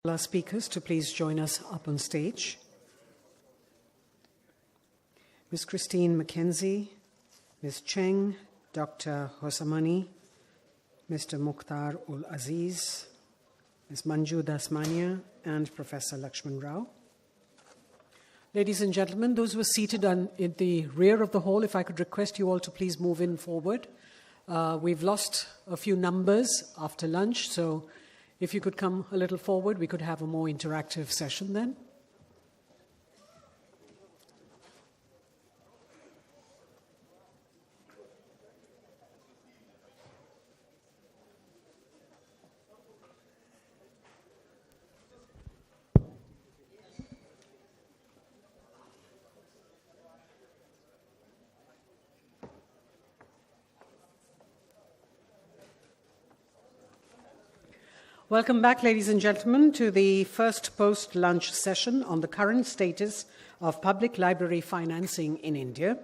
Our speakers to please join us up on stage. Ms. Christine McKenzie, Ms. Cheng, Dr. Hosamani, Mr. Mukhtar ul Aziz, Ms. Manju Dasmania, and Professor Lakshman Rao. Ladies and gentlemen, those who are seated in the rear of the hall, if I could request you all to please move in forward. We've lost a few numbers after lunch, so if you could come a little forward, we could have a more interactive session then. Welcome back, ladies and gentlemen, to the first post-lunch session on the current status of public library financing in India.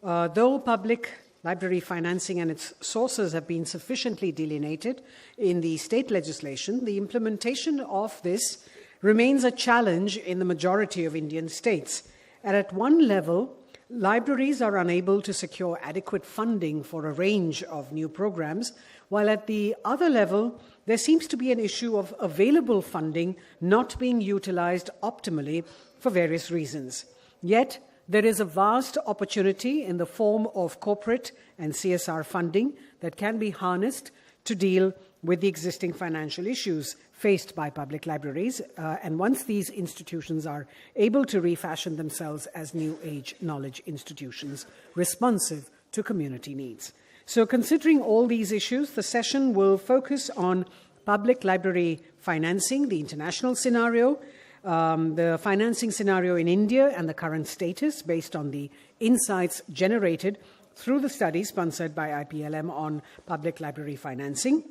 Though public library financing and its sources have been sufficiently delineated in the state legislation, the implementation of this remains a challenge in the majority of Indian states. And at one level, libraries are unable to secure adequate funding for a range of new programs, while at the other level, there seems to be an issue of available funding not being utilized optimally for various reasons. Yet, there is a vast opportunity in the form of corporate and CSR funding that can be harnessed to deal with the existing financial issues faced by public libraries, and once these institutions are able to refashion themselves as new age knowledge institutions responsive to community needs. So considering all these issues, the session will focus on public library financing, the international scenario, the financing scenario in India and the current status based on the insights generated through the study sponsored by IPLM on public library financing.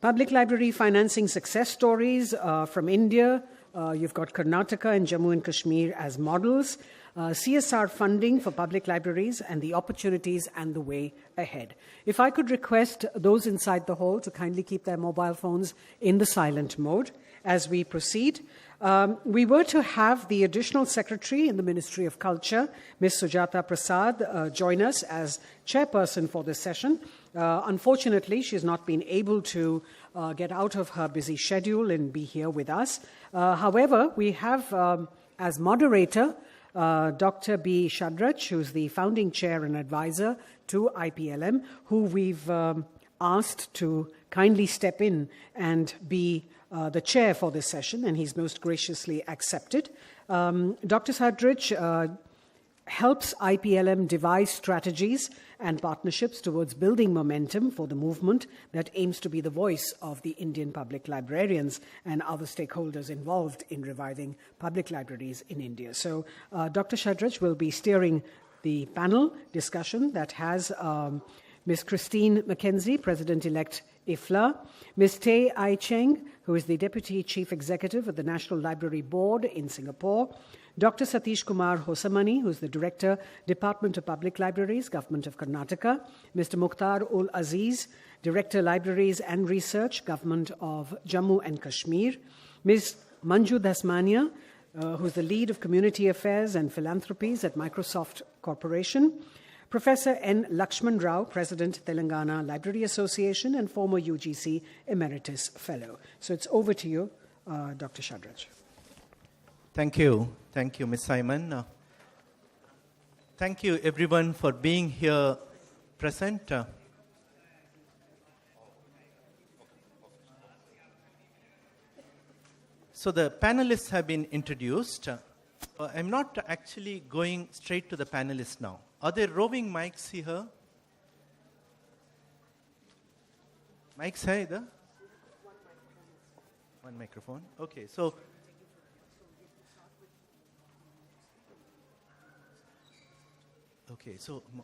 Public library financing success stories from India. You've got Karnataka and Jammu and Kashmir as models. CSR funding for public libraries and the opportunities and the way ahead. If I could request those inside the hall to kindly keep their mobile phones in the silent mode as we proceed. We were to have the Additional Secretary in the Ministry of Culture, Ms. Sujata Prasad, join us as chairperson for this session. Unfortunately, she has not been able to get out of her busy schedule and be here with us. However, we have as moderator Dr. B. Shadrach, who's the founding chair and advisor to IPLM, who we've asked to kindly step in and be the chair for this session, and he's most graciously accepted. Dr. Shadrach helps IPLM devise strategies and partnerships towards building momentum for the movement that aims to be the voice of the Indian public librarians and other stakeholders involved in reviving public libraries in India. So Dr. Shadrach will be steering the panel discussion that has Ms. Christine McKenzie, President-elect IFLA, Ms. Tay Ai Cheng, who is the Deputy Chief Executive of the National Library Board in Singapore, Dr. Satish Kumar Hosamani, who is the Director, Department of Public Libraries, Government of Karnataka, Mr. Mukhtar ul Aziz, Director, Libraries and Research, Government of Jammu and Kashmir, Ms. Manju Dasmania, who is the Lead of Community Affairs and Philanthropies at Microsoft Corporation, Professor N. Lakshman Rao, President, Telangana Library Association and former UGC Emeritus Fellow. So it's over to you, Dr. Shadrach. Thank you. Thank you, Ms. Simon. Thank you, everyone, for being here present. So the panelists have been introduced. I'm not actually going straight to the panelists now. Are there roving mics here? Mics hai idhar? One microphone. Okay, so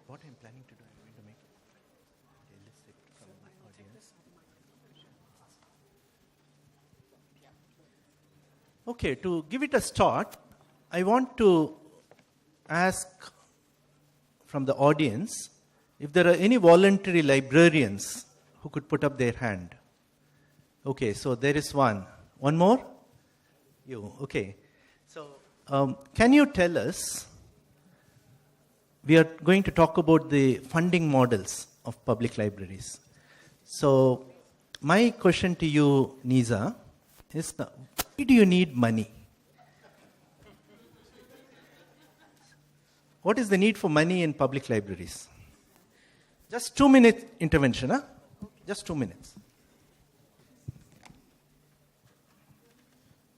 what I'm planning to do, I'm going to make a elicit from my audience. Okay, to give it a start, I want to ask from the audience if there are any voluntary librarians who could put up their hand. Okay, so there is one. One more? You, okay. So, can you tell us, we are going to talk about the funding models of public libraries. So, my question to you, Nisa, is why do you need money? What is the need for money in public libraries? Just 2-minute intervention, huh? Just 2 minutes.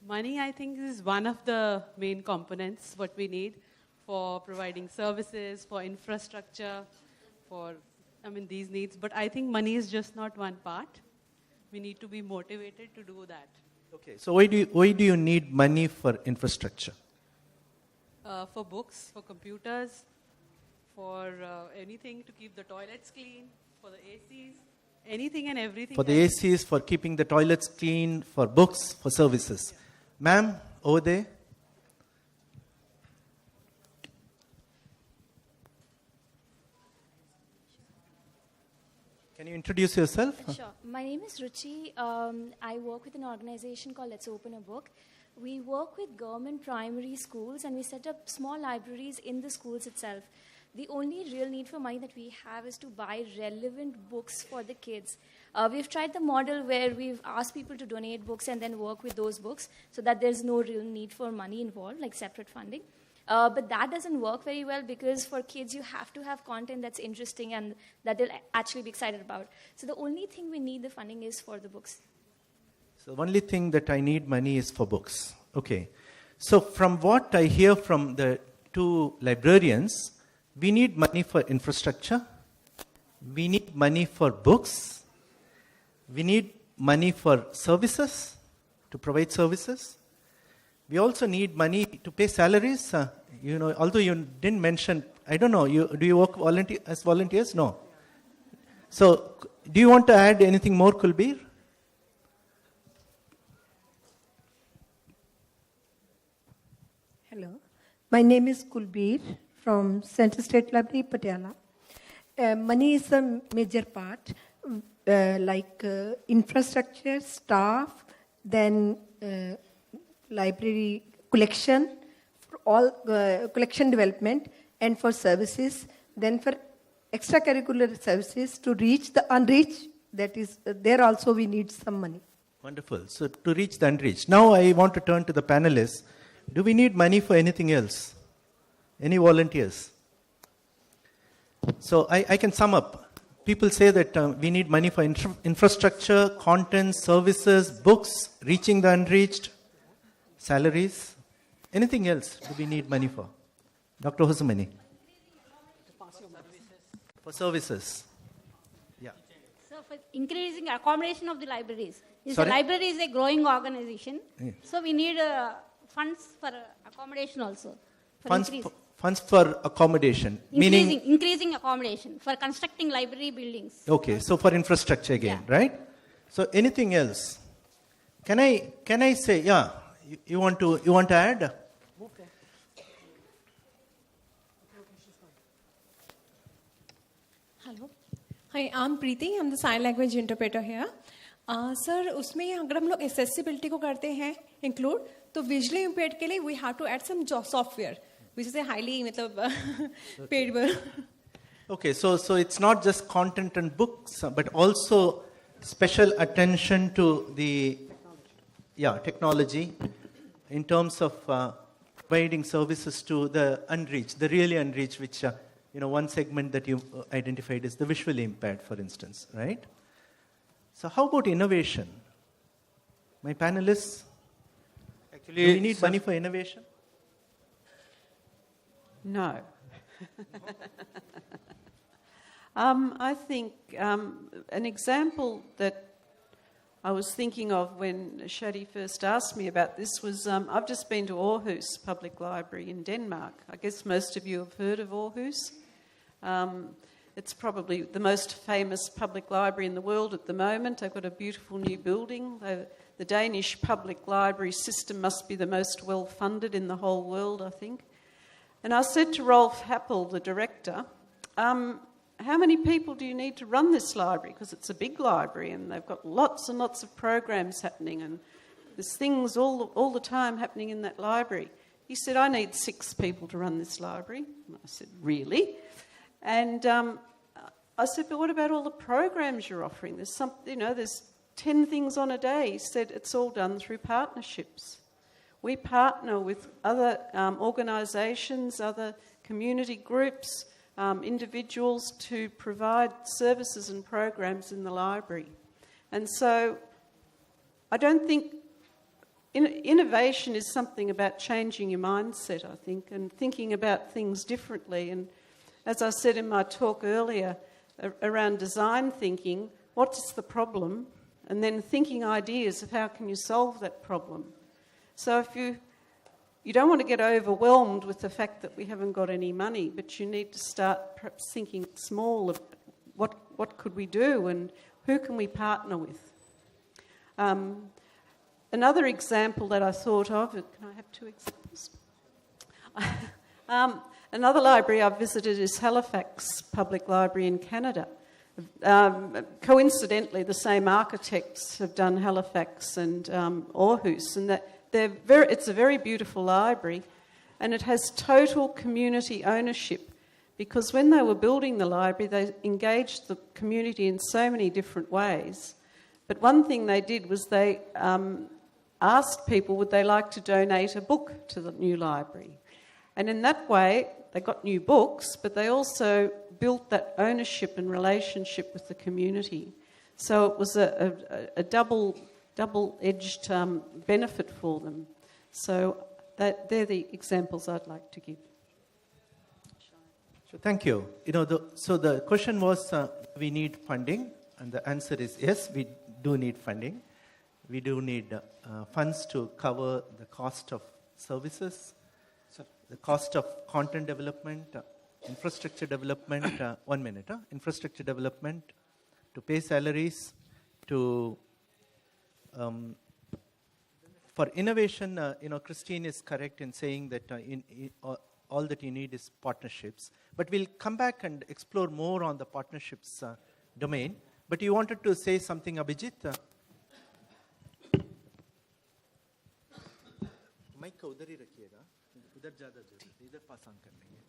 Money, I think, is one of the main components what we need for providing services, for infrastructure, for, these needs. But I think money is just not one part. We need to be motivated to do that. Okay, so why do you need money for infrastructure? For books, for computers, for anything to keep the toilets clean, for the ACs, anything and everything. For the ACs, for keeping the toilets clean, for books, for services. Yeah. Ma'am, over there. Can you introduce yourself? Sure. My name is Ruchi. I work with an organization called Let's Open a Book. We work with government primary schools and we set up small libraries in the schools itself. The only real need for money that we have is to buy relevant books for the kids. We've tried the model where we've asked people to donate books and then work with those books so that there's no real need for money involved, like separate funding. But that doesn't work very well because for kids, you have to have content that's interesting and that they'll actually be excited about. So the only thing we need the funding is for the books. So the only thing that I need money is for books. Okay. So from what I hear from the two librarians, we need money for infrastructure. We need money for books. We need money for services, to provide services. We also need money to pay salaries. Although you didn't mention, I don't know, do you work as volunteers? No. So, do you want to add anything more, Kulbir? Hello. My name is Kulbir from Central State Library, Patiala. Money is a major part, like infrastructure, staff, then library collection, for all collection development, and for services, then for extracurricular services to reach the unreached, that is, there also we need some money. Wonderful. So to reach the unreached. Now I want to turn to the panelists. Do we need money for anything else? Any volunteers? So I can sum up. People say that we need money for infrastructure, content, services, books, reaching the unreached, salaries. Anything else do we need money for? Dr. Hosumani. For services. Yeah. So for increasing accommodation of the libraries. The Sorry? library is a growing organization. Yeah. So we need funds for accommodation also. Funds for accommodation. Meaning increasing accommodation for constructing library buildings. Okay, so for infrastructure again, right? So anything else? Can I say, yeah, you want to add? Hello. Hi, I'm Preeti. I'm the sign language interpreter here. Sir, उसमें अगर हम लोग accessibility को करते हैं include, तो visually impaired के लिए we have to add some software, which is a highly paid. Okay, so it's not just content and books, but also special attention to the technology in terms of providing services to the unreached, the really unreached, which one segment that you identified is the visually impaired, for instance, right? So how about innovation? My panelists, actually, do we need money for innovation? No. I think an example that I was thinking of when Shadi first asked me about this was I've just been to Aarhus Public Library in Denmark. I guess most of you have heard of Aarhus. It's probably the most famous public library in the world at the moment. They've got a beautiful new building. The Danish public library system must be the most well-funded in the whole world, I think. And I said to Rolf Happel, the director, how many people do you need to run this library? Because it's a big library and they've got lots and lots of programs happening and There's things all the time happening in that library. He said, I need 6 people to run this library. And I said, really? And I said, but what about all the programs you're offering? There's 10 things on a day. He said, it's all done through partnerships. We partner with other organisations, other community groups, individuals to provide services and programs in the library. And so I don't think innovation is something about changing your mindset, I think, and thinking about things differently. And as I said in my talk earlier around design thinking, what's the problem? And then thinking ideas of how can you solve that problem. So if you don't want to get overwhelmed with the fact that we haven't got any money, but you need to start perhaps thinking small of what could we do and who can we partner with. Another example that I thought of, can I have 2 examples? Another library I've visited is Halifax Public Library in Canada. Coincidentally, the same architects have done Halifax and Aarhus, and it's a very beautiful library, and it has total community ownership, because when they were building the library, they engaged the community in so many different ways. But one thing they did was they asked people would they like to donate a book to the new library. And in that way, they got new books, but they also built that ownership and relationship with the community. So it was a double-edged benefit for them. So they're the examples I'd like to give. So thank you. So the question was, we need funding, and the answer is yes, we do need funding. We do need funds to cover the cost of services, the cost of content development, infrastructure development, infrastructure development, to pay salaries, to for innovation. Christine is correct in saying that all that you need is partnerships. But we'll come back and explore more on the partnerships domain. But you wanted to say something, Abhijit? Mike को उधर ही रखिएगा, उधर ज़्यादा जरूरी है, इधर pass on कर लेंगे.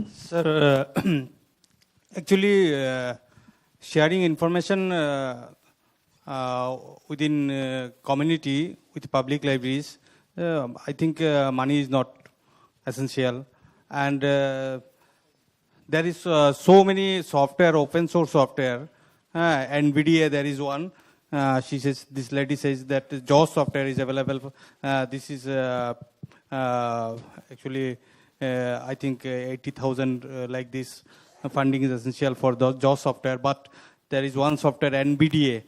Sir, actually, sharing information within community with public libraries, I think money is not essential, and there is so many software, open source software. NVIDIA, there is one. She says, this lady says that JAWS software is available. This is actually, I think 80,000 like this. Funding is essential for the JAWS software. But there is one software, NVIDIA.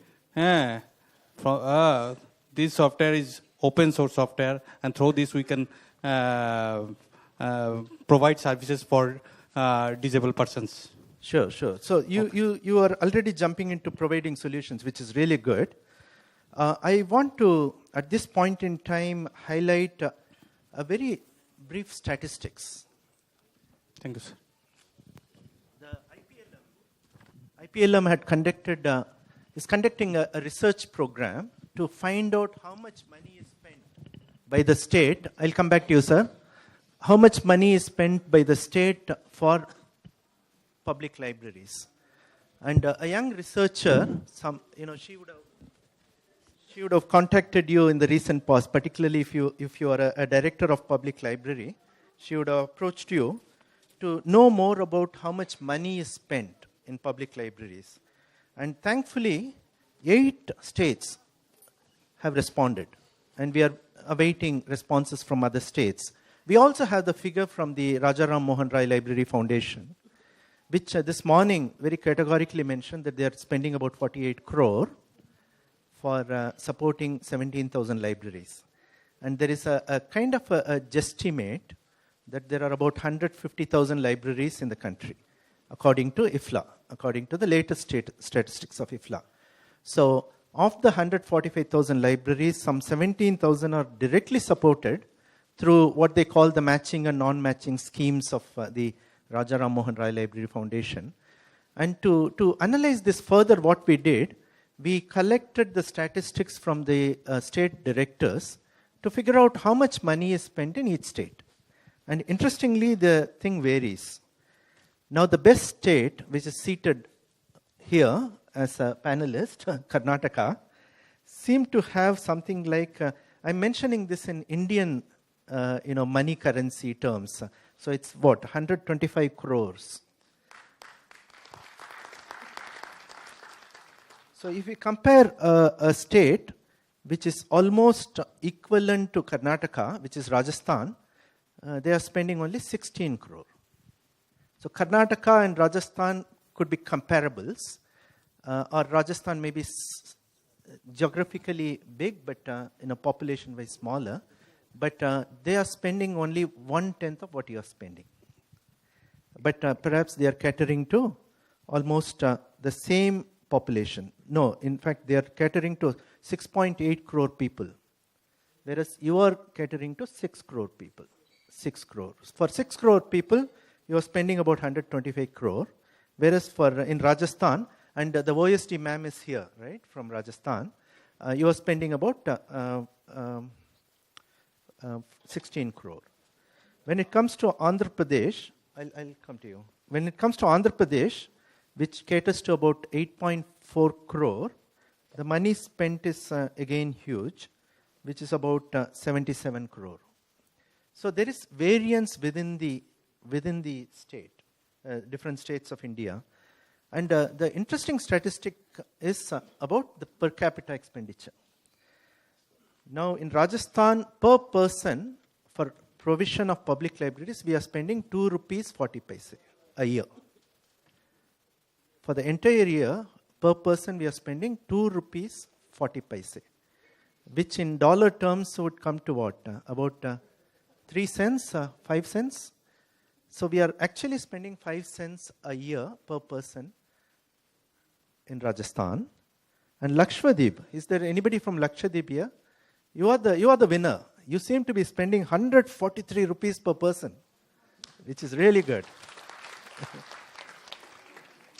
This software is open source software, and through this we can provide services for disabled persons. Sure. So you are already jumping into providing solutions, which is really good. I want to, at this point in time, highlight a very brief statistics. Thank you, sir. The IPLM had is conducting a research program to find out how much money is spent by the state. I'll come back to you, sir. How much money is spent by the state for public libraries? And a young researcher, she would have contacted you in the recent past, particularly if you are a director of public library. She would have approached you to know more about how much money is spent in public libraries. And thankfully, 8 states have responded, and we are awaiting responses from other states. We also have the figure from the Rajaram Mohan Rai Library Foundation, which this morning very categorically mentioned that they are spending about 48 crore for supporting 17,000 libraries. And there is a kind of a guesstimate that there are about 150,000 libraries in the country, according to IFLA, according to the latest statistics of IFLA. So of the 145,000 libraries, some 17,000 are directly supported through what they call the matching and non-matching schemes of the Raja Ram Mohan Rai Library Foundation. And to analyze this further, what we did, we collected the statistics from the state directors to figure out how much money is spent in each state. And interestingly, the thing varies. Now, the best state, which is seated here as a panelist, Karnataka, seemed to have something like, I'm mentioning this in Indian money currency terms. So it's what, 125 crores. So if we compare a state which is almost equivalent to Karnataka, which is Rajasthan, they are spending only 16 crore. So Karnataka and Rajasthan could be comparables, or Rajasthan may be geographically big, but population-wise smaller. But they are spending only 1/10 of what you are spending. But perhaps they are catering to almost the same population. No, in fact, they are catering to 6.8 crore people, whereas you are catering to 6 crore people. 6 crores. For 6 crore people, you are spending about 125 crore, whereas in Rajasthan, and the OSD ma'am is here, right, from Rajasthan, you are spending about 16 crore. When it comes to Andhra Pradesh, I'll come to you. When it comes to Andhra Pradesh, which caters to about 8.4 crore, the money spent is again huge, which is about 77 crore. So there is variance within the state, different states of India. And the interesting statistic is about the per capita expenditure. Now in Rajasthan, per person for provision of public libraries, we are spending 2 rupees 40 paise a year. For the entire year, per person, we are spending 2 rupees 40 paise, which in dollar terms would come to what? About 3 cents, 5 cents. So we are actually spending 5 cents a year per person in Rajasthan. And Lakshadweep, is there anybody from Lakshadweep here? You are the winner. You seem to be spending 143 rupees per person, which is really good.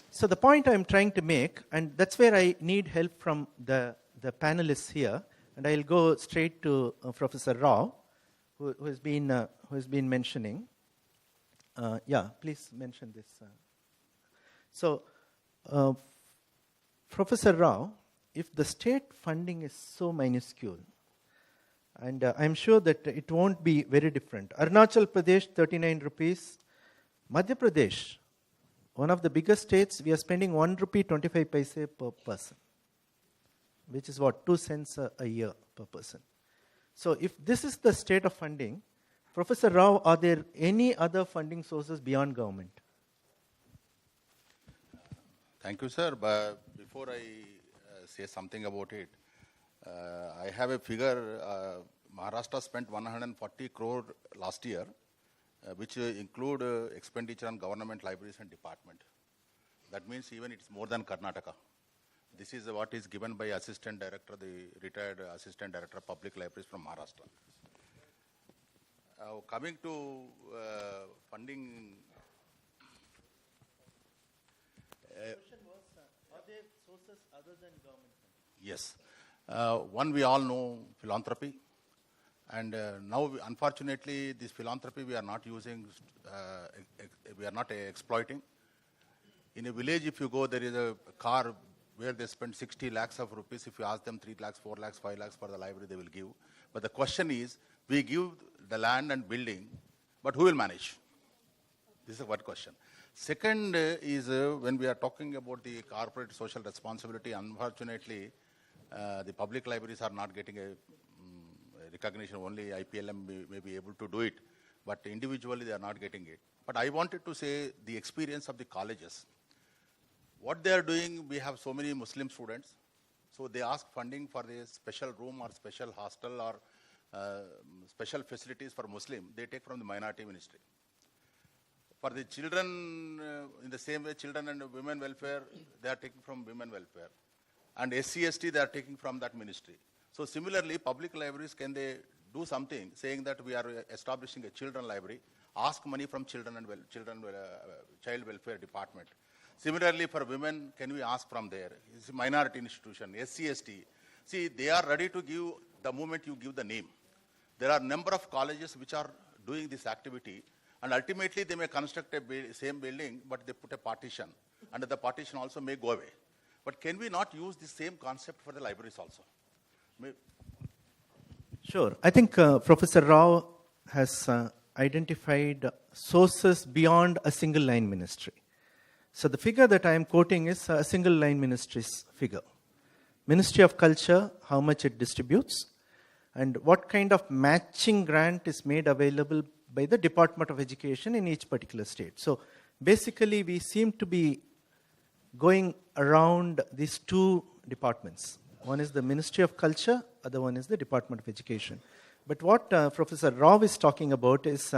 So the point I'm trying to make, and that's where I need help from the panelists here, and I'll go straight to Professor Rao, who has been mentioning. Please mention this. So, Professor Rao, if the state funding is so minuscule, and I'm sure that it won't be very different. Arunachal Pradesh, 39 rupees. Madhya Pradesh, one of the biggest states, we are spending 1 rupee 25 paise per person, which is what, 2 cents a year per person. So if this is the state of funding, Professor Rao, are there any other funding sources beyond government? Thank you, sir. But before I say something about it, I have a figure. Maharashtra spent 140 crore last year, which include expenditure on government libraries and department. That means even it's more than Karnataka. This is what is given by Assistant Director, the retired Assistant Director of Public Libraries from Maharashtra. Coming to funding. The question was, are there sources other than government funding? Yes. One, we all know philanthropy. And now, unfortunately, this philanthropy we are not using, we are not exploiting. In a village, if you go, there is a car where they spend 60 lakhs of rupees. If you ask them 3 lakhs, 4 lakhs, 5 lakhs for the library, they will give. But the question is, we give the land and building, but who will manage? This is one question. Second is when we are talking about the corporate social responsibility, unfortunately, the public libraries are not getting a recognition. Only IPLM may be able to do it, but individually they are not getting it. But I wanted to say the experience of the colleges. What they are doing, we have so many Muslim students, so they ask funding for a special room or special hostel or special facilities for Muslim. They take from the minority ministry. For the children, in the same way, children and women welfare, they are taking from women welfare. And SC/ST, they are taking from that ministry. So similarly, public libraries, can they do something saying that we are establishing a children library, ask money from child welfare department. Similarly, for women, can we ask from there? It's a minority institution, SC, ST. See, they are ready to give the moment you give the name. There are number of colleges which are doing this activity, and ultimately they may construct a same building, but they put a partition, and the partition also may go away. But can we not use the same concept for the libraries also? Sure. I think Professor Rao has identified sources beyond a single line ministry. So the figure that I am quoting is a single line ministry's figure. Ministry of Culture, how much it distributes, and what kind of matching grant is made available by the Department of Education in each particular state. So basically we seem to be going around these two departments. One is the Ministry of Culture, other one is the Department of Education. But what Professor Rao is talking about is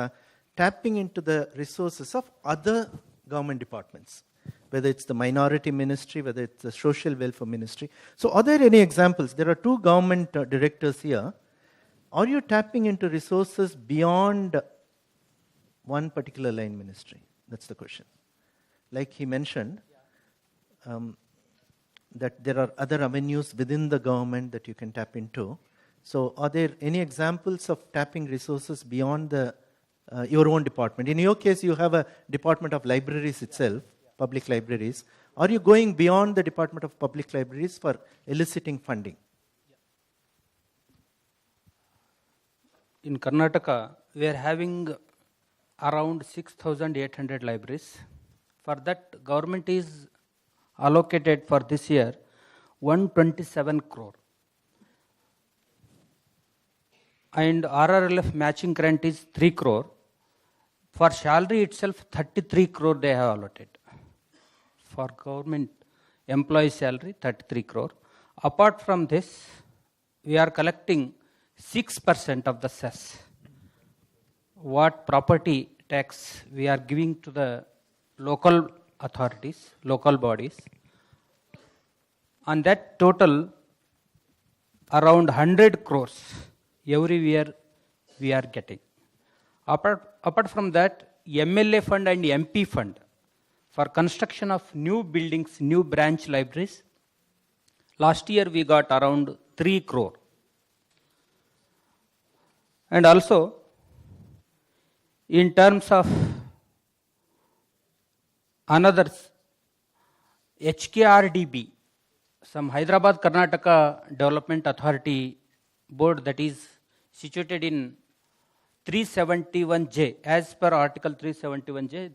tapping into the resources of other government departments, whether it's the Minority Ministry, whether it's the Social Welfare Ministry. So are there any examples? There are two government directors here. Are you tapping into resources beyond one particular line ministry? That's the question. Like he mentioned, that there are other avenues within the government that you can tap into. So are there any examples of tapping resources beyond the your own department? In your case, you have a Department of Libraries itself, public libraries. Are you going beyond the Department of Public Libraries for eliciting funding? In Karnataka, we are having around 6,800 libraries. For that, government is allocated for this year 127 crore. And RRLF matching grant is 3 crore. For salary itself, 33 crore they have allotted. For government employee salary, 33 crore. Apart from this, we are collecting 6% of the cess. What property tax we are giving to the local authorities, local bodies. On that total, around 100 crores every year we are getting. Apart from that, MLA fund and MP fund for construction of new buildings, new branch libraries. Last year we got around 3 crore. And also, in terms of another HKRDB, some Hyderabad Karnataka Development Authority board that is situated in 371J. As per Article 371J,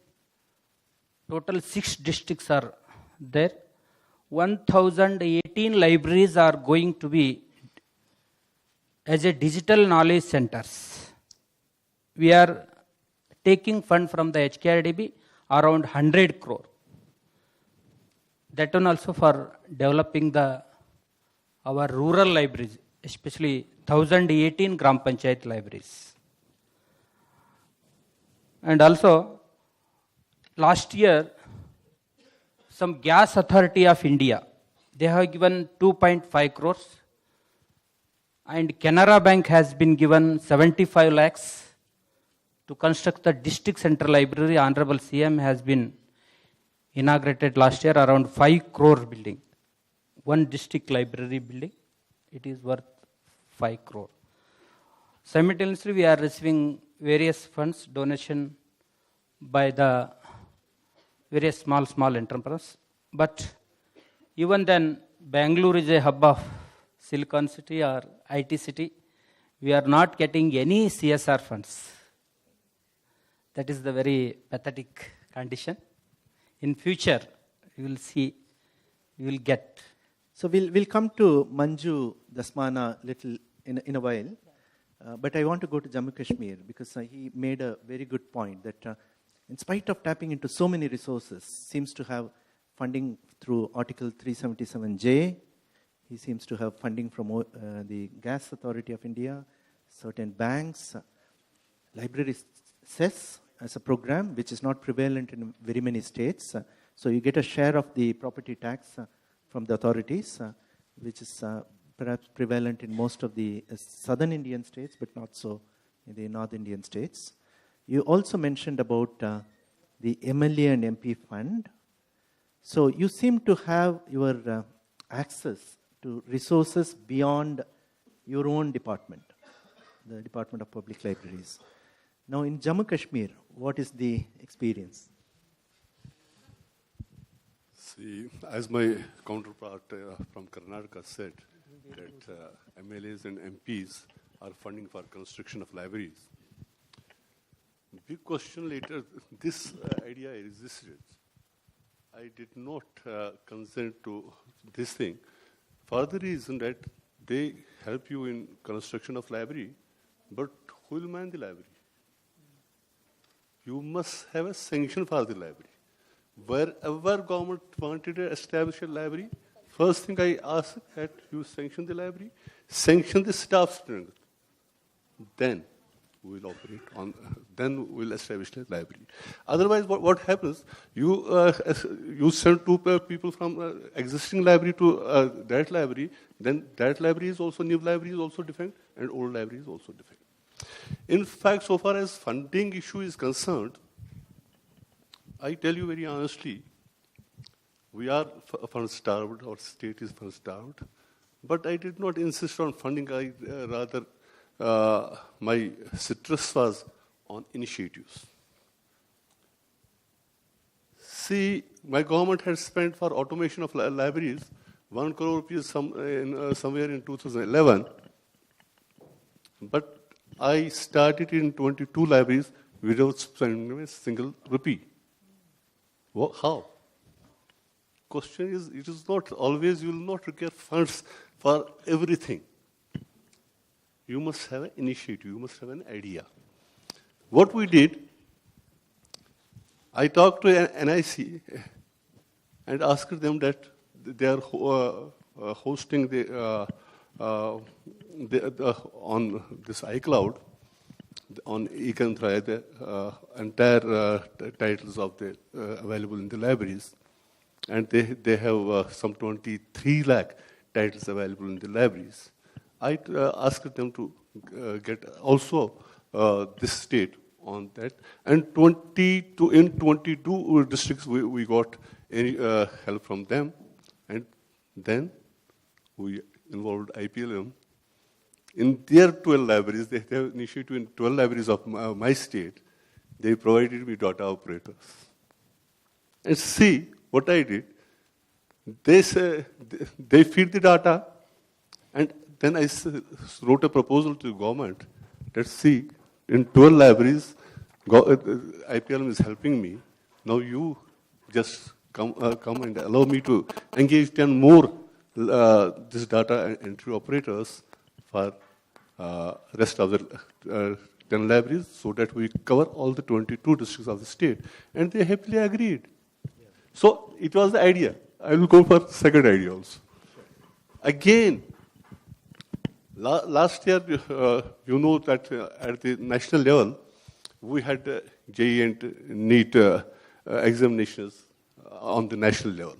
total 6 districts are there. 1,018 libraries are going to be as a digital knowledge centers. We are taking fund from the HKRDB around 100 crore. That one also for developing our rural libraries, especially 1,018 Gram Panchayat libraries. And also, last year, some Gas Authority of India, they have given 2.5 crores. And Canara Bank has been given 75 lakhs to construct the district central library. Honorable CM has been inaugurated last year around 5 crore building. One district library building, it is worth 5 crore. Simultaneously, we are receiving various funds, donation by the various small entrepreneurs. But even then, Bangalore is a hub of Silicon City or IT city. We are not getting any CSR funds. That is the very pathetic condition. In future, you will see, you will get. So we'll come to Manju Dasmana little in a while. But I want to go to Jammu Kashmir because he made a very good point that in spite of tapping into so many resources, seems to have funding through Article 377J. He seems to have funding from the Gas Authority of India, certain banks, library cess as a program which is not prevalent in very many states. So you get a share of the property tax from the authorities, which is perhaps prevalent in most of the southern Indian states, but not so in the North Indian states. You also mentioned about the MLA and MP fund. So you seem to have your access to resources beyond your own department, the Department of Public Libraries. Now in Jammu Kashmir, what is the experience? See, as my counterpart from Karnataka said, that MLAs and MPs are funding for construction of libraries. Big question later, this idea existed. I did not consent to this thing for the reason that they help you in construction of library, but who will man the library? You must have a sanction for the library. Wherever government wanted to establish a library, first thing I ask that you sanction the library, sanction the staff strength. Then we will operate on, then we will establish the library. Otherwise, what happens, you send two people from existing library to that library, then that library is also, new library is also defined, and old library is also defined. In fact, so far as funding issue is concerned, I tell you very honestly, we are fund-starved, our state is fund-starved, but I did not insist on funding, rather my citrus was on initiatives. See, my government had spent for automation of libraries 1 crore rupees somewhere in 2011, but I started in 22 libraries without spending a single rupee. How? Question is, it is not always, you will not require funds for everything. You must have an initiative, you must have an idea. What we did, I talked to NIC and asked them that they are hosting on this iCloud, on eKantraya, the entire titles of the available in the libraries. And they have some 23 lakh titles available in the libraries. I asked them to get also this state on that. And in 22 districts, we got any help from them. And then we involved IPLM. In their 12 libraries, they have initiative in 12 libraries of my state. They provided me data operators. And see what I did. They say, they feed the data, and then I wrote a proposal to the government. Let's see, in 12 libraries, IPLM is helping me. Now you just come and allow me to engage 10 more this data entry operators for rest of the 10 libraries, so that we cover all the 22 districts of the state. And they happily agreed. Yeah. So it was the idea. I will go for the second idea also. Sure. Again, last year, you know that at the national level, we had JEE and NEET examinations on the national level.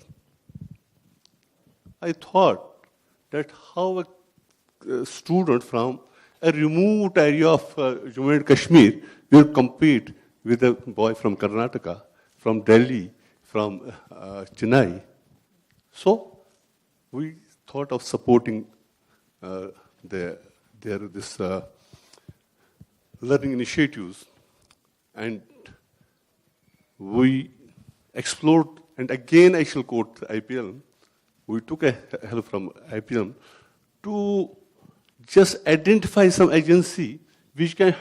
I thought that how a student from a remote area of Jammu and Kashmir will compete with a boy from Karnataka, from Delhi, from Chennai. So we thought of supporting this learning initiatives, and we explored, and again I shall quote IPLM, we took a help from IPLM to just identify some agency which can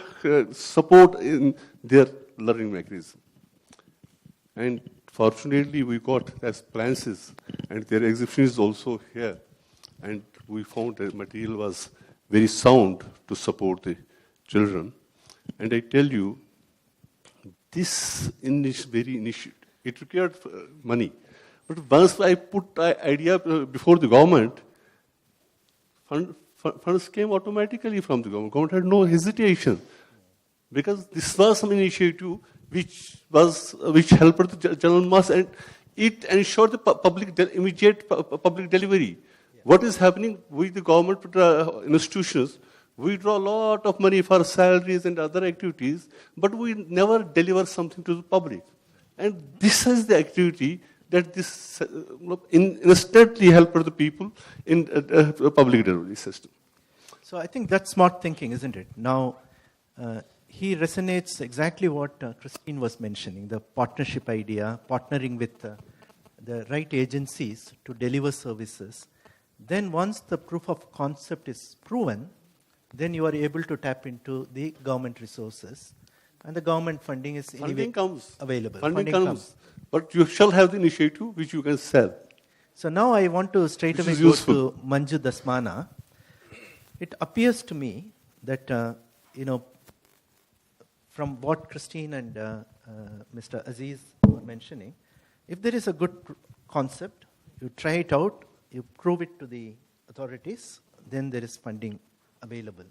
support in their learning mechanism. And fortunately, we got as plans, and their exhibition is also here. And we found that material was very sound to support the children. And I tell you, this very initiative, it required money. But once I put the idea before the government, funds came automatically from the government. Government had no hesitation, because this was some initiative which helped the general mass, and it ensured the immediate public delivery. Yeah. What is happening with the government institutions? We draw a lot of money for salaries and other activities, but we never deliver something to the public. And this is the activity that this instantly helps the people in a public delivery system. So I think that's smart thinking, isn't it? Now, he resonates exactly what Christine was mentioning, the partnership idea, partnering with the right agencies to deliver services. Then once the proof of concept is proven, then you are able to tap into the government resources. And the government funding is anyway available. Funding comes. But you shall have the initiative which you can sell. So now I want to straight away go to Manju Dasmana. It appears to me that, from what Christine and Mr. Aziz were mentioning, if there is a good concept, you try it out, you prove it to the authorities, then there is funding available.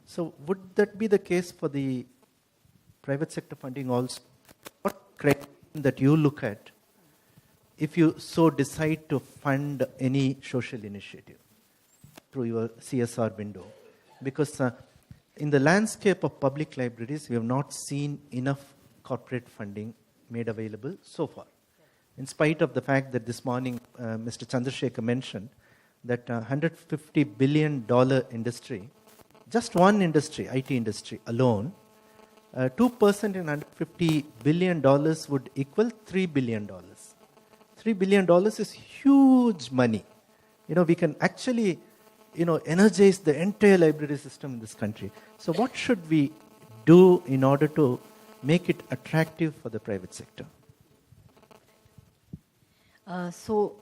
So would that be the case for the private sector funding also? What criteria that you look at if you so decide to fund any social initiative through your CSR window? Because in the landscape of public libraries, we have not seen enough corporate funding made available so far. In spite of the fact that this morning Mr. Chandrasekhar mentioned that $150 billion industry, just one industry, IT industry alone, 2% in $150 billion would equal $3 billion. $3 billion is huge money. We can actually, energize the entire library system in this country. So what should we do in order to make it attractive for the private sector? So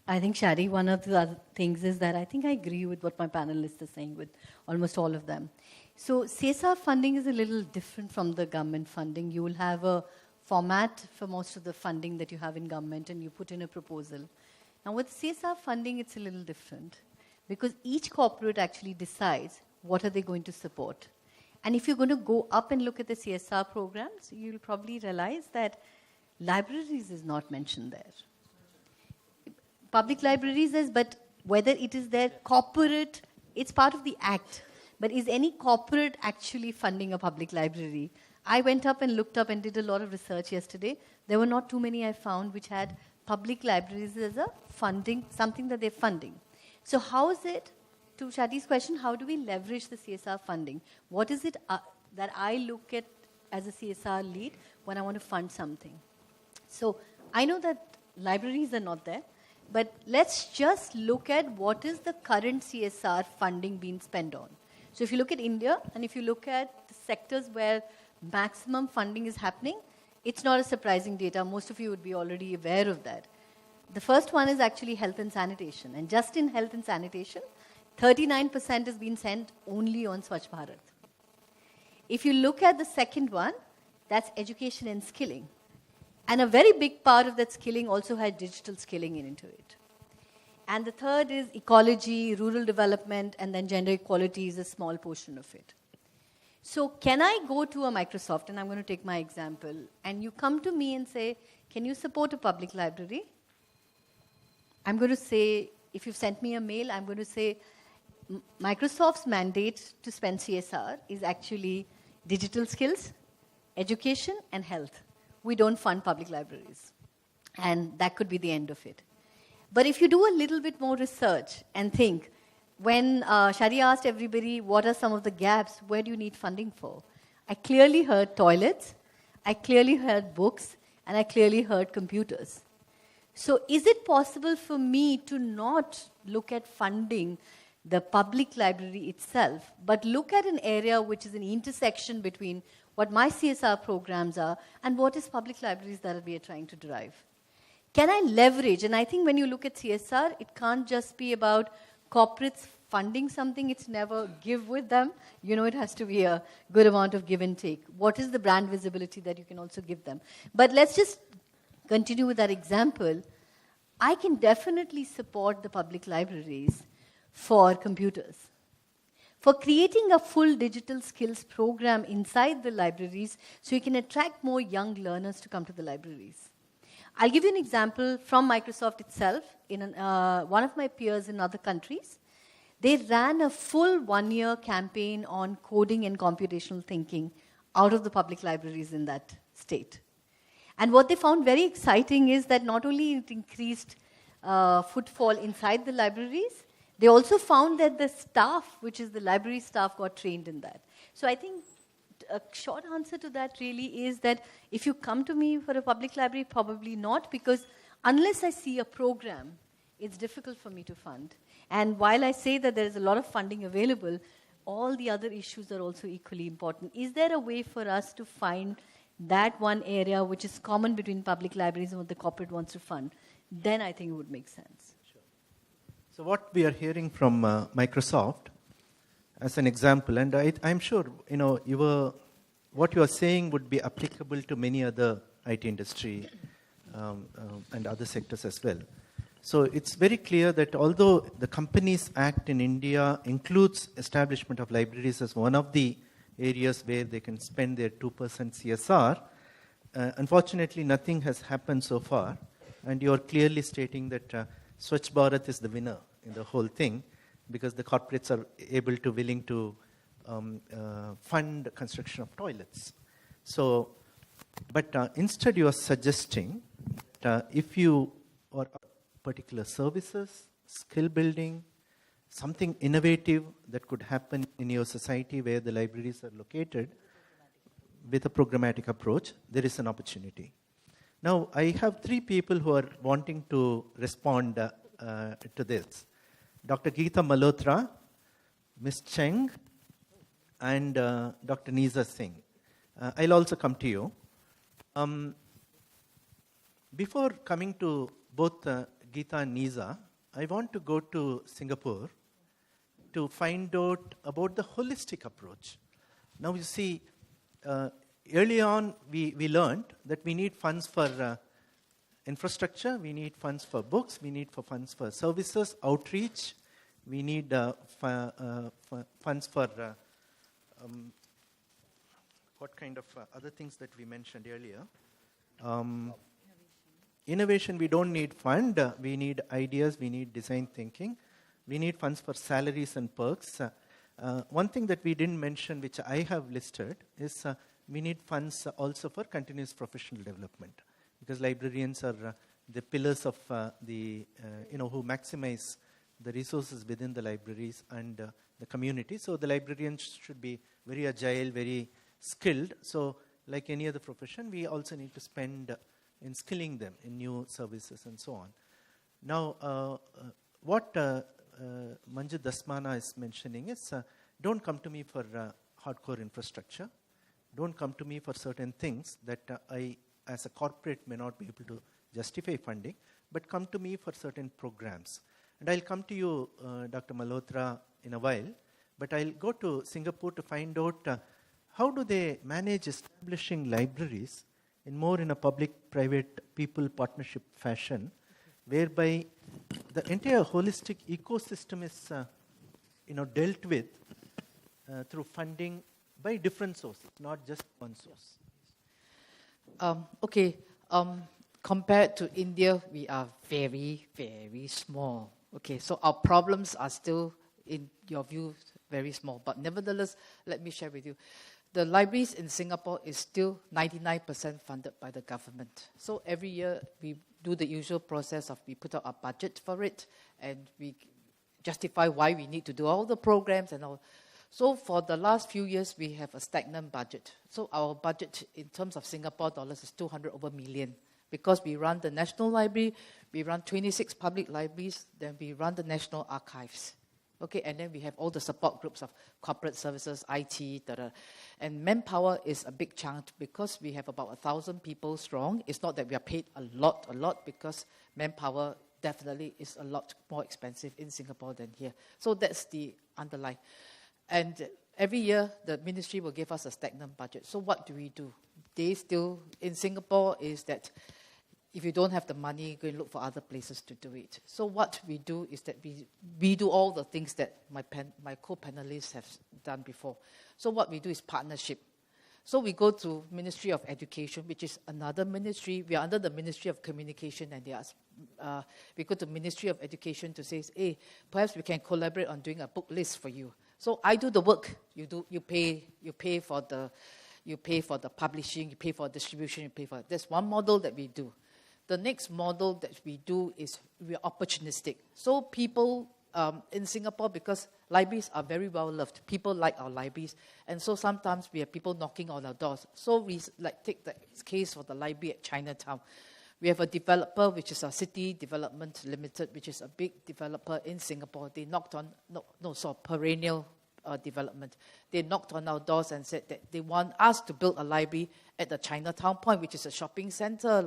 I think, Shari, one of the other things is that I think I agree with what my panelists are saying, with almost all of them. So CSR funding is a little different from the government funding. You will have a format for most of the funding that you have in government, and you put in a proposal. Now with CSR funding, it's a little different, because each corporate actually decides what are they going to support. And if you're going to go up and look at the CSR programs, you'll probably realize that libraries is not mentioned there. Public libraries is, but whether it is their corporate, it's part of the act. But is any corporate actually funding a public library? I went up and looked up and did a lot of research yesterday. There were not too many I found which had public libraries as a funding, something that they're funding. So how is it, to Shadi's question, how do we leverage the CSR funding? What is it that I look at as a CSR lead when I want to fund something? So I know that libraries are not there, but let's just look at what is the current CSR funding being spent on. So if you look at India, and if you look at the sectors where maximum funding is happening, it's not a surprising data. Most of you would be already aware of that. The first one is actually health and sanitation. And just in health and sanitation, 39% has been spent only on Swachh Bharat. If you look at the second one, that's education and skilling. And a very big part of that skilling also had digital skilling into it. And the third is ecology, rural development, and then gender equality is a small portion of it. So can I go to a Microsoft, and I'm going to take my example, and you come to me and say, can you support a public library? I'm going to say, if you've sent me a mail, I'm going to say, Microsoft's mandate to spend CSR is actually digital skills, education, and health. We don't fund public libraries. And that could be the end of it. But if you do a little bit more research and think, when Shadi asked everybody, what are some of the gaps, where do you need funding for? I clearly heard toilets, I clearly heard books, and I clearly heard computers. So is it possible for me to not look at funding the public library itself, but look at an area which is an intersection between what my CSR programs are and what is public libraries that we are trying to drive? Can I leverage? And I think when you look at CSR, it can't just be about corporates funding something. It's never give with them. It has to be a good amount of give and take. What is the brand visibility that you can also give them? But let's just continue with that example. I can definitely support the public libraries for computers, for creating a full digital skills program inside the libraries so you can attract more young learners to come to the libraries. I'll give you an example from Microsoft itself. In one of my peers in other countries, They ran a full 1-year campaign on coding and computational thinking out of the public libraries in that state. And what they found very exciting is that not only it increased footfall inside the libraries, they also found that the staff, which is the library staff, got trained in that. So I think a short answer to that really is that if you come to me for a public library, probably not, because unless I see a program, it's difficult for me to fund. And while I say that there is a lot of funding available, all the other issues are also equally important. Is there a way for us to find that one area which is common between public libraries and what the corporate wants to fund? Then I think it would make sense. Sure. So what we are hearing from Microsoft, as an example, and I'm sure what you are saying would be applicable to many other IT industry and other sectors as well. So it's very clear that although the Companies Act in India includes establishment of libraries as one of the areas where they can spend their 2% CSR, unfortunately nothing has happened so far, and you are clearly stating that Swachh Bharat is the winner in the whole thing, because the corporates are able to, willing to fund construction of toilets. So, but instead you are suggesting that if you are particular services, skill building, something innovative that could happen in your society where the libraries are located, with a programmatic approach, there is an opportunity. Now, I have 3 people who are wanting to respond to this. Dr. Geeta Malhotra, Ms. Cheng, and Dr. Nisa Singh. I'll also come to you. Before coming to both Geeta and Nisa, I want to go to Singapore to find out about the holistic approach. Now you see, early on we learned that we need funds for infrastructure, we need funds for books, we need funds for services, outreach, we need funds for what kind of other things that we mentioned earlier. Innovation, we don't need fund, we need ideas, we need design thinking, we need funds for salaries and perks. One thing that we didn't mention, which I have listed, is we need funds also for continuous professional development, because librarians are the pillars of who maximize the resources within the libraries and the community. So the librarians should be very agile, very skilled. So like any other profession, we also need to spend in skilling them in new services and so on. Now, what Manju Dasmana is mentioning is, don't come to me for hardcore infrastructure. Don't come to me for certain things that I, as a corporate, may not be able to justify funding, but come to me for certain programs. And I'll come to you, Dr. Malhotra, in a while, but I'll go to Singapore to find out how do they manage establishing libraries in a public-private people partnership fashion, whereby the entire holistic ecosystem is dealt with through funding by different sources, not just one source. Compared to India, we are very, very small. Okay, so our problems are still, in your view, very small. But nevertheless, let me share with you. The libraries in Singapore is still 99% funded by the government. So every year we do the usual process of we put out a budget for it and we justify why we need to do all the programs and all. So for the last few years, we have a stagnant budget. So our budget in terms of Singapore dollars is 200 over million, because we run the National Library, we run 26 public libraries, then we run the National Archives. Okay, and then we have all the support groups of corporate services, IT, and manpower is a big chunk because we have about 1,000 people strong. It's not that we are paid a lot, because manpower definitely is a lot more expensive in Singapore than here. So that's the underline. And every year, the ministry will give us a stagnant budget. So what do we do? They still, in Singapore, is that if you don't have the money, go and look for other places to do it. So what we do is that we do all the things that my co-panelists have done before. So what we do is partnership. So we go to Ministry of Education, which is another ministry. We are under the Ministry of Communication, and we go to Ministry of Education to say, hey, perhaps we can collaborate on doing a book list for you. So I do the work. You pay for the publishing, you pay for distribution, you pay for. That's one model that we do. The next model that we do is we're opportunistic. So people in Singapore, because libraries are very well loved, people like our libraries, and so sometimes we have people knocking on our doors. So we take the case for the library at Chinatown. We have a developer, which is a City Development Limited, which is a big developer in Singapore. They knocked on, perennial development. They knocked on our doors and said that they want us to build a library at the Chinatown Point, which is a shopping center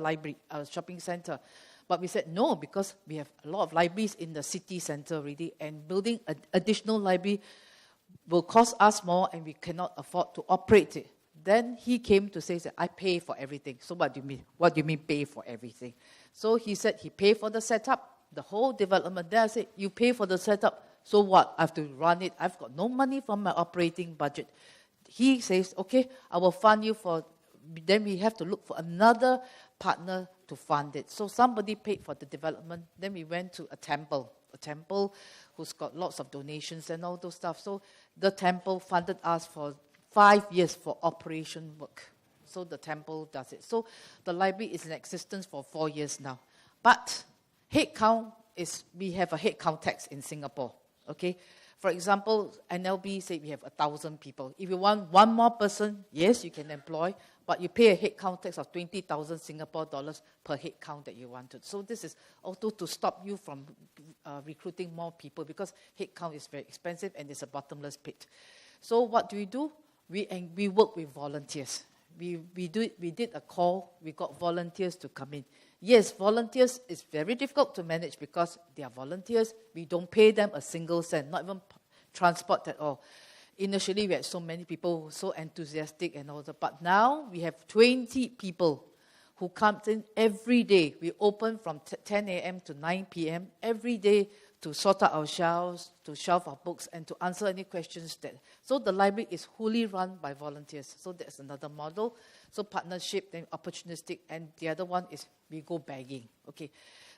shopping center. But we said no, because we have a lot of libraries in the city center already, and building an additional library will cost us more, and we cannot afford to operate it. Then he came to say that I pay for everything. So what do you mean? What do you mean pay for everything? So he said he paid for the setup, the whole development. Then I said, you pay for the setup, so what? I have to run it. I've got no money from my operating budget. He says, okay, I will fund you for, then we have to look for another partner to fund it. So somebody paid for the development. Then we went to a temple who's got lots of donations and all those stuff. So the temple funded us for 5 years for operation work. So the temple does it. So the library is in existence for 4 years now. But headcount is, we have a headcount tax in Singapore. Okay? For example, NLB say we have 1,000 people. If you want one more person, yes, you can employ, but you pay a headcount tax of 20,000 Singapore dollars per headcount that you wanted. So this is also to stop you from recruiting more people, because headcount is very expensive and it's a bottomless pit. So what do? We work with volunteers. We did a call. We got volunteers to come in. Yes, volunteers is very difficult to manage because they are volunteers. We don't pay them a single cent, not even transport at all. Initially, we had so many people, so enthusiastic and all that. But now we have 20 people who come in every day. We open from 10 a.m. to 9 p.m. every day to sort out our shelves, to shelf our books, and to answer any questions. So the library is wholly run by volunteers. So that's another model. So partnership, then opportunistic, and the other one is we go begging. Okay,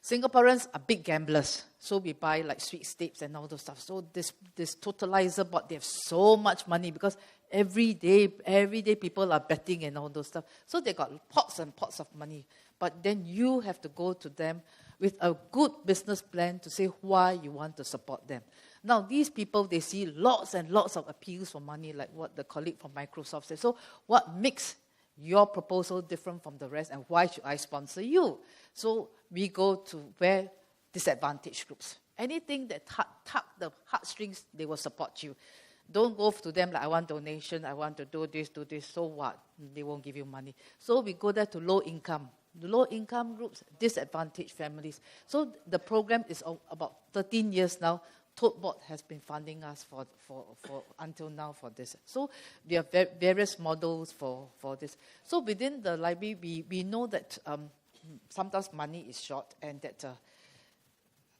Singaporeans are big gamblers, so we buy like sweepstakes and all those stuff. So this totalizer bot, they have so much money because every day people are betting and all those stuff. So they got pots and pots of money. But then you have to go to them with a good business plan to say why you want to support them. Now, these people, they see lots and lots of appeals for money, like what the colleague from Microsoft said. So what makes your proposal different from the rest, and why should I sponsor you? So we go to where disadvantaged groups. Anything that tug the heartstrings, they will support you. Don't go to them like, I want donation, I want to do this, so what? They won't give you money. So we go there to low income. The low-income groups, disadvantaged families. So the program is about 13 years now. ToteBot has been funding us for until now for this. So there are various models for this. So within the library, we know that sometimes money is short, and that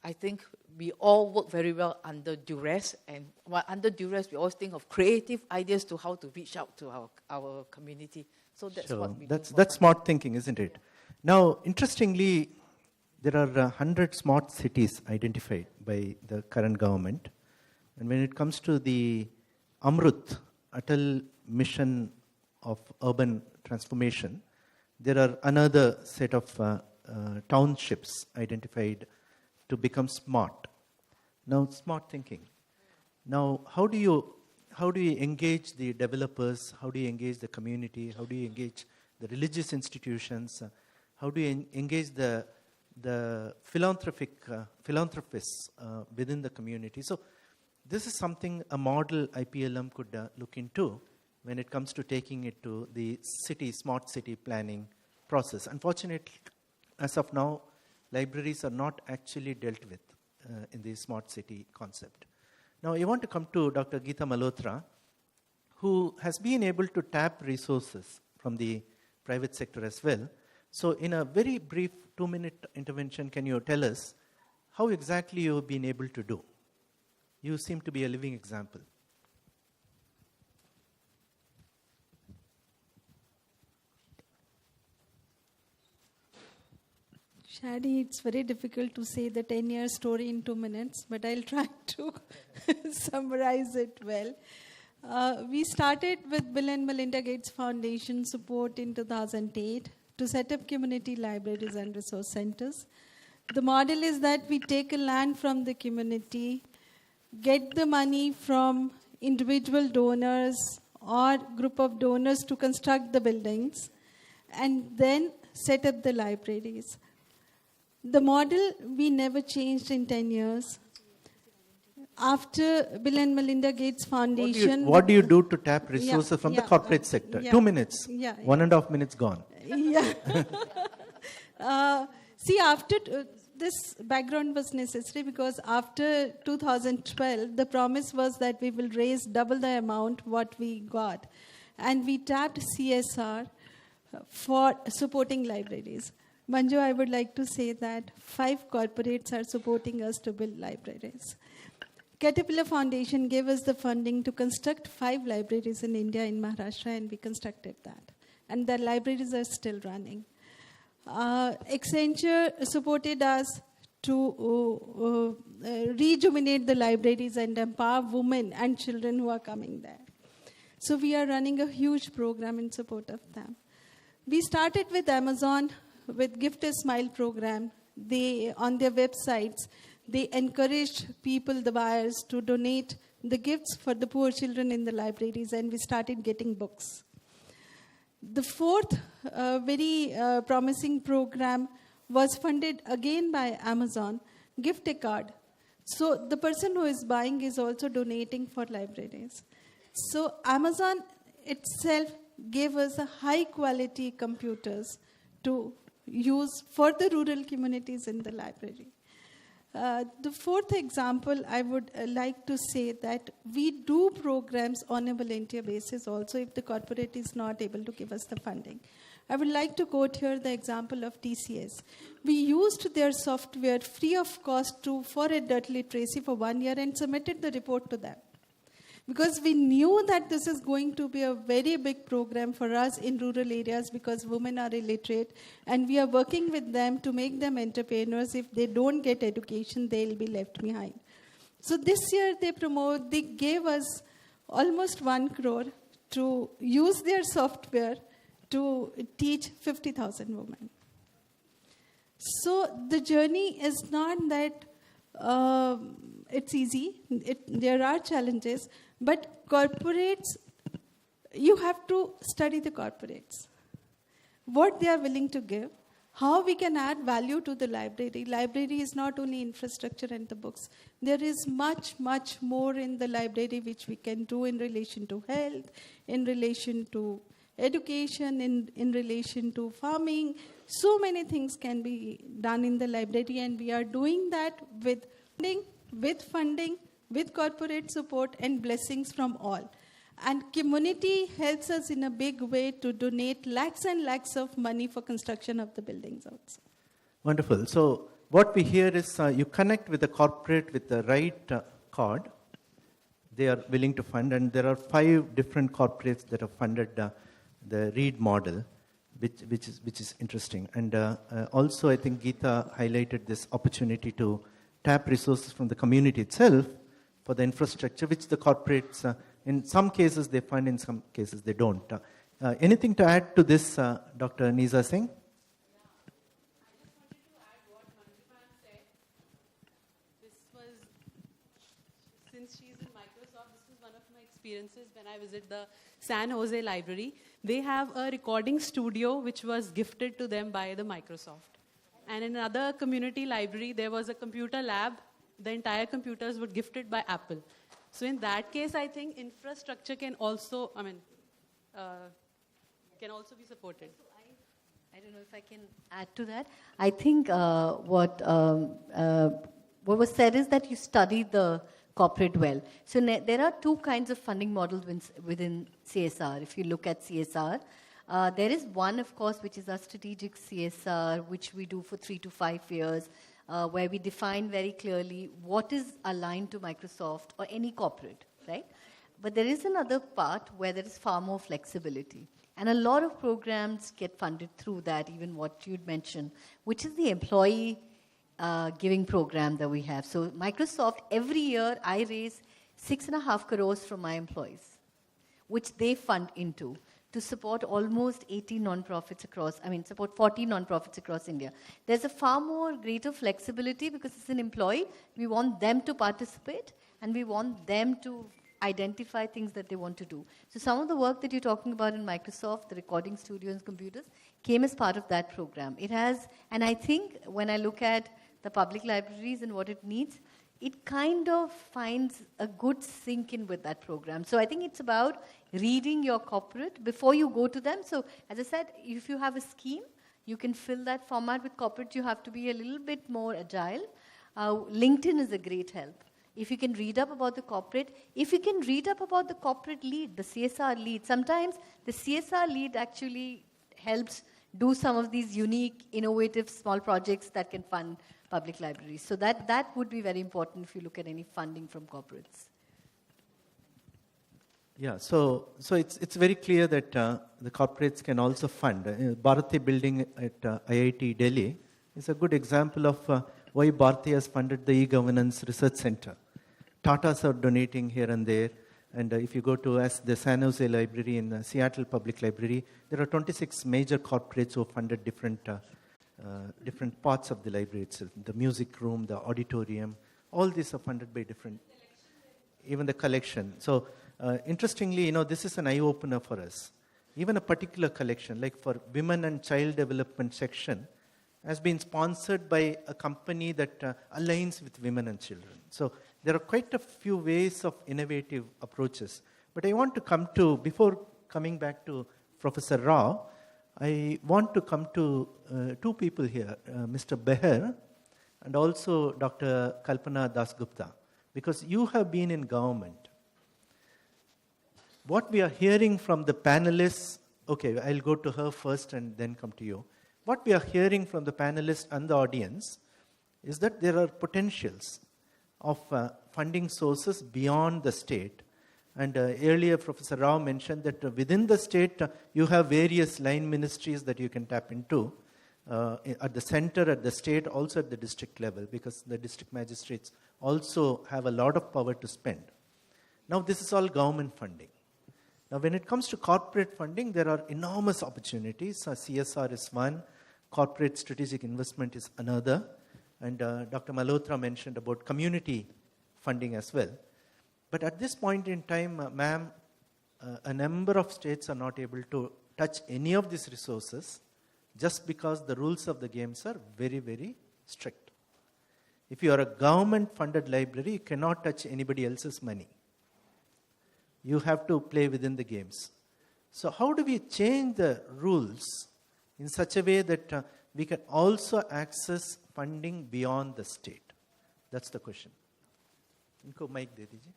I think we all work very well under duress. And under duress, we always think of creative ideas to how to reach out to our community. So that's what we do. That's smart thinking, isn't it? Now, interestingly, there are 100 smart cities identified by the current government. And when it comes to the Amrut, Atal Mission of Urban Transformation, there are another set of townships identified to become smart. Now, smart thinking. Now, how do you engage the developers? How do you engage the community? How do you engage the religious institutions? How do you engage the philanthropists within the community? So this is something a model IPLM could look into when it comes to taking it to the smart city planning process. Unfortunately, as of now, libraries are not actually dealt with in the smart city concept. Now, I want to come to Dr. Geeta Malhotra, who has been able to tap resources from the private sector as well. So in a very brief 2-minute intervention, can you tell us how exactly you have been able to do? You seem to be a living example. Shadi, it's very difficult to say the 10-year story in 2 minutes, but I'll try to summarize it well. We started with Bill and Melinda Gates Foundation support in 2008 to set up community libraries and resource centers. The model is that we take a land from the community, get the money from individual donors or group of donors to construct the buildings, and then set up the libraries. The model we never changed in 10 years. After Bill and Melinda Gates Foundation... What do you do to tap resources from the corporate sector? 2 minutes. 1.5 minutes gone. Yeah. See, after... this background was necessary because after 2012, the promise was that we will raise double the amount what we got. And we tapped CSR for supporting libraries. Manju, I would like to say that 5 corporates are supporting us to build libraries. Caterpillar Foundation gave us the funding to construct 5 libraries in India, in Maharashtra, and we constructed that. And the libraries are still running. Accenture supported us to rejuvenate the libraries and empower women and children who are coming there. So we are running a huge program in support of them. We started with Amazon with Gift a Smile program. They, on their websites, they encouraged people, the buyers, to donate the gifts for the poor children in the libraries, and we started getting books. The 4th very promising program was funded again by Amazon, Gift a Card. So the person who is buying is also donating for libraries. So Amazon itself gave us a high quality computers to use for the rural communities in the library. The 4th example, I would like to say that we do programs on a volunteer basis also if the corporate is not able to give us the funding. I would like to quote here the example of TCS. We used their software free of cost for a dirt literacy for 1 year and submitted the report to them. Because we knew that this is going to be a very big program for us in rural areas because women are illiterate, and we are working with them to make them entrepreneurs. If they don't get education, they'll be left behind. So this year they gave us almost 1 crore to use their software to teach 50,000 women. So the journey is not that it's easy. There are challenges. But corporates, you have to study the corporates. What they are willing to give, how we can add value to the library. Library is not only infrastructure and the books. There is much, much more in the library which we can do in relation to health, in relation to education, in relation to farming. So many things can be done in the library, and we are doing that with funding, with corporate support and blessings from all. And community helps us in a big way to donate lakhs and lakhs of money for construction of the buildings also. Wonderful. So what we hear is you connect with the corporate with the right card. They are willing to fund, and there are 5 different corporates that have funded the READ model, which is interesting. And also I think Geeta highlighted this opportunity to tap resources from the community itself for the infrastructure, which the corporates, in some cases they fund, in some cases they don't. Anything to add to this, Dr. Neeza Singh? Since she's in Microsoft, this is one of my experiences when I visit the San Jose library. They have a recording studio which was gifted to them by the Microsoft. And in another community library, there was a computer lab. The entire computers were gifted by Apple. So in that case, I think infrastructure can also, can also be supported. I don't know if I can add to that. I think what was said is that you study the corporate well. So there are 2 kinds of funding models within CSR. If you look at CSR, there is one, of course, which is our strategic CSR, which we do for 3 to 5 years, where we define very clearly what is aligned to Microsoft or any corporate, right? But there is another part where there is far more flexibility. And a lot of programs get funded through that, even what you'd mentioned, which is the employee giving program that we have. So Microsoft, every year I raise 6.5 crores from my employees, which they fund into to support almost 80 non-profits support 40 non-profits across India. There's a far more greater flexibility because it's an employee. We want them to participate and we want them to identify things that they want to do. So some of the work that you're talking about in Microsoft, the recording studio and computers, came as part of that program. It has, and I think when I look at the public libraries and what it needs, it kind of finds a good sync in with that program. So I think it's about reading your corporate before you go to them. So as I said, if you have a scheme, you can fill that format. With corporate, you have to be a little bit more agile. LinkedIn is a great help. If you can read up about the corporate, if you can read up about the corporate lead, the CSR lead, sometimes the CSR lead actually helps do some of these unique, innovative, small projects that can fund public libraries. So that would be very important if you look at any funding from corporates. Yeah, so it's very clear that the corporates can also fund. Bharati building at IIT Delhi is a good example of why Bharati has funded the e-governance research center. Tatas are donating here and there. And if you go to the San Jose Library in the Seattle Public Library, there are 26 major corporates who funded different parts of the library itself. The music room, the auditorium, all these are funded by different, even the collection. So interestingly, this is an eye-opener for us. Even a particular collection, like for women and child development section, has been sponsored by a company that aligns with women and children. So there are quite a few ways of innovative approaches. But I want to come to, before coming back to Professor Rao, I want to come to two people here, Mr. Behr and also Dr. Kalpana Dasgupta, because you have been in government. What we are hearing from the panelists, okay, I'll go to her first and then come to you. What we are hearing from the panelists and the audience is that there are potentials of funding sources beyond the state. And earlier, Professor Rao mentioned that within the state, you have various line ministries that you can tap into at the center, at the state, also at the district level, because the district magistrates also have a lot of power to spend. Now, this is all government funding. Now, when it comes to corporate funding, there are enormous opportunities. CSR is one, corporate strategic investment is another, and Dr. Malhotra mentioned about community funding as well. But at this point in time, ma'am, a number of states are not able to touch any of these resources just because the rules of the games are very, very strict. If you are a government-funded library, you cannot touch anybody else's money. You have to play within the games. So how do we change the rules in such a way that we can also access funding beyond the state? That's the question. Inko mic de dijiye.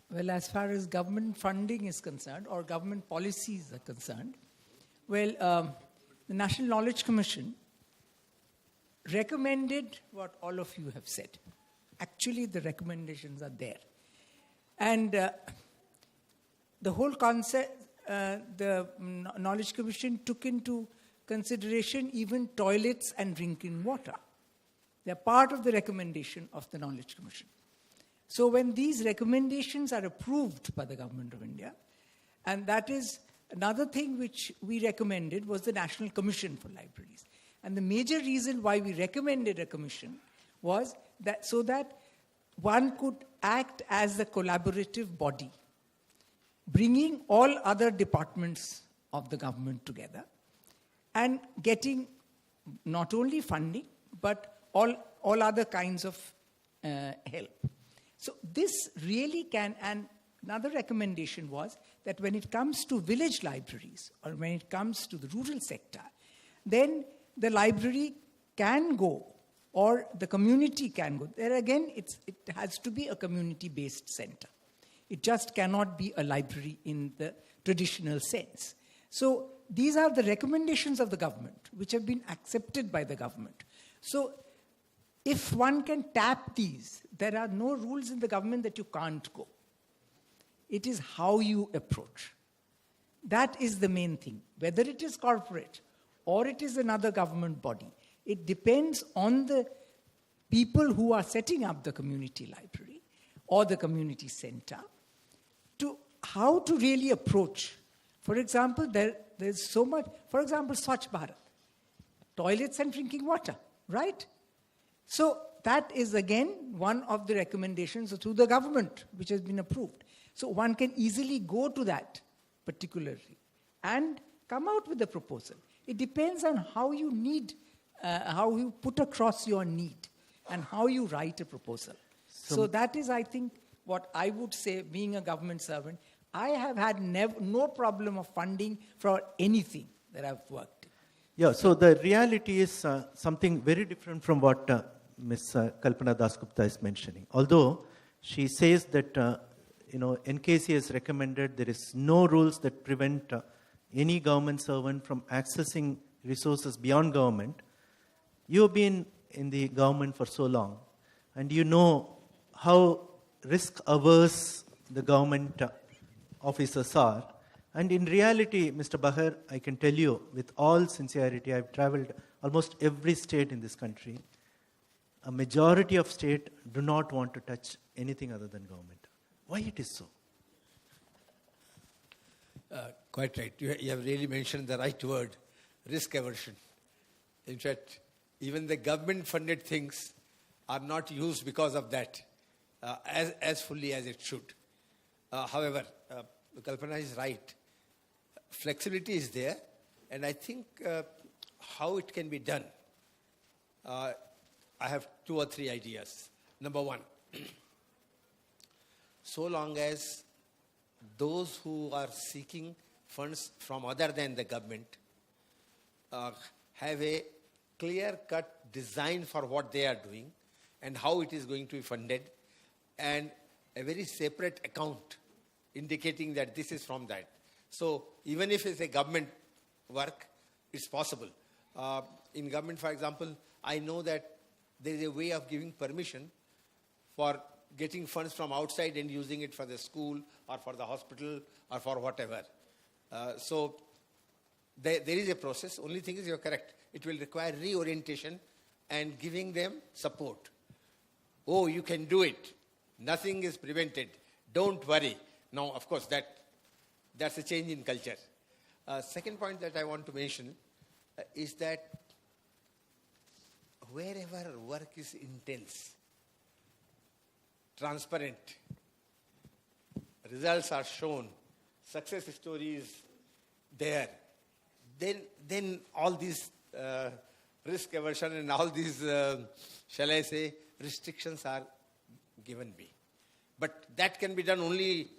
Well, as far as government funding is concerned, or government policies are concerned, well, the National Knowledge Commission recommended what all of you have said. Actually, the recommendations are there. And the whole concept, the Knowledge Commission took into consideration even toilets and drinking water. They're part of the recommendation of the Knowledge Commission. So when these recommendations are approved by the Government of India, and that is another thing which we recommended was the National Commission for Libraries. And the major reason why we recommended a commission was that so that one could act as a collaborative body, bringing all other departments of the government together and getting not only funding, but all other kinds of help. So this really can, and another recommendation was that when it comes to village libraries or when it comes to the rural sector, then the library can go or the community can go. There again, it has to be a community-based center. It just cannot be a library in the traditional sense. So these are the recommendations of the government, which have been accepted by the government. So if one can tap these, there are no rules in the government that you can't go. It is how you approach. That is the main thing. Whether it is corporate or it is another government body, it depends on the people who are setting up the community library or the community center to how to really approach. For example, there's so much, for example, Swachh Bharat, toilets and drinking water, right? So that is again one of the recommendations to the government which has been approved. So one can easily go to that particularly and come out with a proposal. It depends on how you need, how you put across your need and how you write a proposal. So that is, I think, what I would say, being a government servant, I have had no problem of funding for anything that I've worked in. Yeah, so the reality is something very different from what Ms. Kalpana Dasgupta is mentioning. Although she says that NKC has recommended there is no rules that prevent any government servant from accessing resources beyond government. You've been in the government for so long, and you know how risk-averse the government officers are. And in reality, Mr. Bahar, I can tell you with all sincerity, I've traveled almost every state in this country. A majority of states do not want to touch anything other than government. Why it is so? Quite right. You have really mentioned the right word, risk aversion. In fact, even the government-funded things are not used because of that as fully as it should. However, Kalpana is right. Flexibility is there, and I think how it can be done, I have 2 or 3 ideas. Number one, so long as those who are seeking funds from other than the government have a clear-cut design for what they are doing and how it is going to be funded, and a very separate account indicating that this is from that. So even if it's a government work, it's possible. In government, for example, I know that there is a way of giving permission for getting funds from outside and using it for the school or for the hospital or for whatever. So there is a process. Only thing is, you're correct. It will require reorientation and giving them support. Oh, you can do it. Nothing is prevented. Don't worry. Now, of course, that's a change in culture. Second point that I want to mention is that wherever work is intense, transparent, results are shown, success stories there, then all these risk aversion and all these, shall I say, restrictions are given way. But that can be done only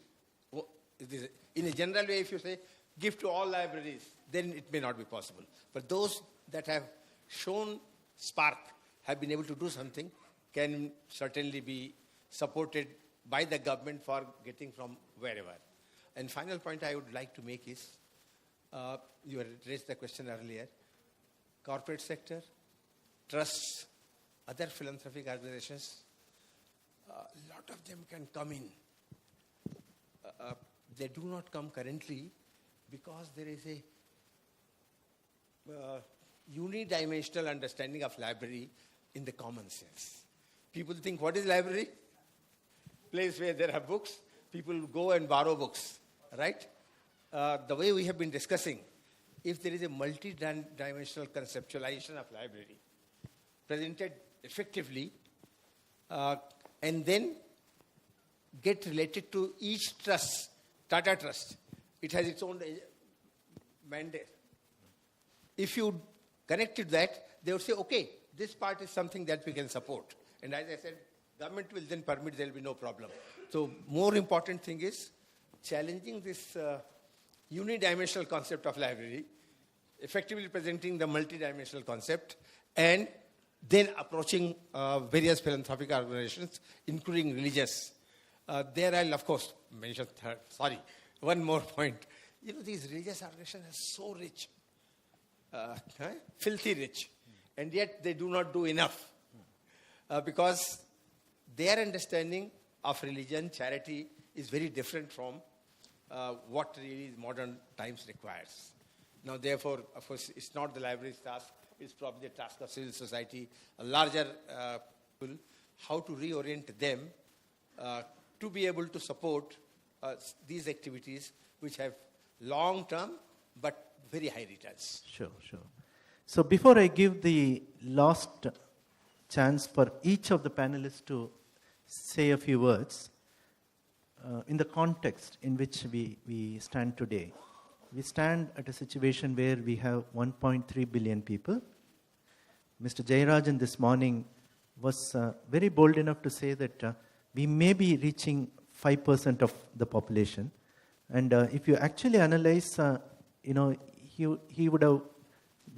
in a general way. If you say, give to all libraries, then it may not be possible. But those that have shown spark, have been able to do something, can certainly be supported by the government for getting from wherever. And final point I would like to make is, you had raised the question earlier, corporate sector, trusts, other philanthropic organizations, a lot of them can come in. They do not come currently because there is a unidimensional understanding of library in the common sense. People think, what is library? Place where there are books, people go and borrow books, right? The way we have been discussing, if there is a multi-dimensional conceptualization of library, presented effectively, and then get related to each trust, Tata Trust, it has its own mandate. If you connected that, they would say, okay, this part is something that we can support. And as I said, government will then permit, there will be no problem. So more important thing is challenging this unidimensional concept of library, effectively presenting the multidimensional concept, and then approaching various philanthropic organizations, including religious. There I'll, of course, mention one more point. You know, these religious organizations are so rich, filthy rich, and yet they do not do enough because their understanding of religion, charity, is very different from what really modern times requires. Now, therefore, of course, it's not the library's task, it's probably the task of civil society, a larger people, how to reorient them to be able to support these activities which have long-term but very high returns. Sure, sure. So before I give the last chance for each of the panelists to say a few words, in the context in which we stand today, we stand at a situation where we have 1.3 billion people. Mr. Jayarajan this morning was very bold enough to say that we may be reaching 5% of the population. And if you actually analyze, he would have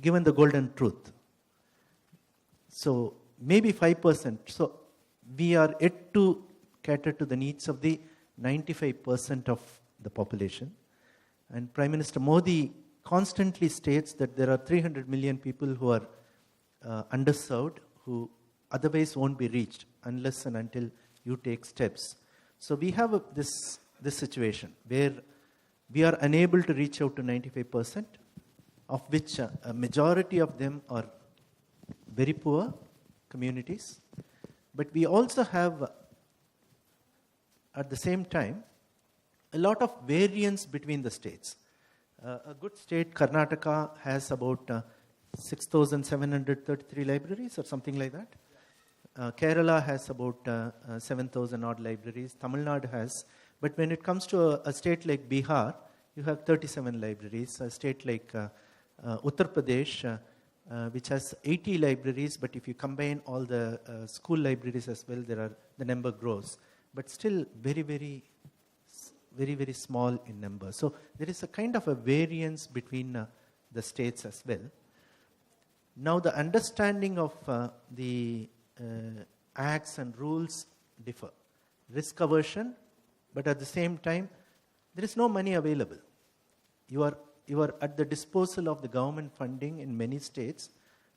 given the golden truth. So maybe 5%. So we are yet to cater to the needs of the 95% of the population. And Prime Minister Modi constantly states that there are 300 million people who are underserved, who otherwise won't be reached unless and until you take steps. So we have this situation where we are unable to reach out to 95%, of which a majority of them are very poor communities. But we also have, at the same time, a lot of variance between the states. A good state, Karnataka, has about 6,733 libraries or something like that. Kerala has about 7,000 odd libraries. Tamil Nadu has. But when it comes to a state like Bihar, you have 37 libraries. A state like Uttar Pradesh, which has 80 libraries, but if you combine all the school libraries as well, the number grows. But still very, very small in number. So there is a kind of a variance between the states as well. Now the understanding of the acts and rules differ. Risk aversion, but at the same time, there is no money available. You are at the disposal of the government funding in many states,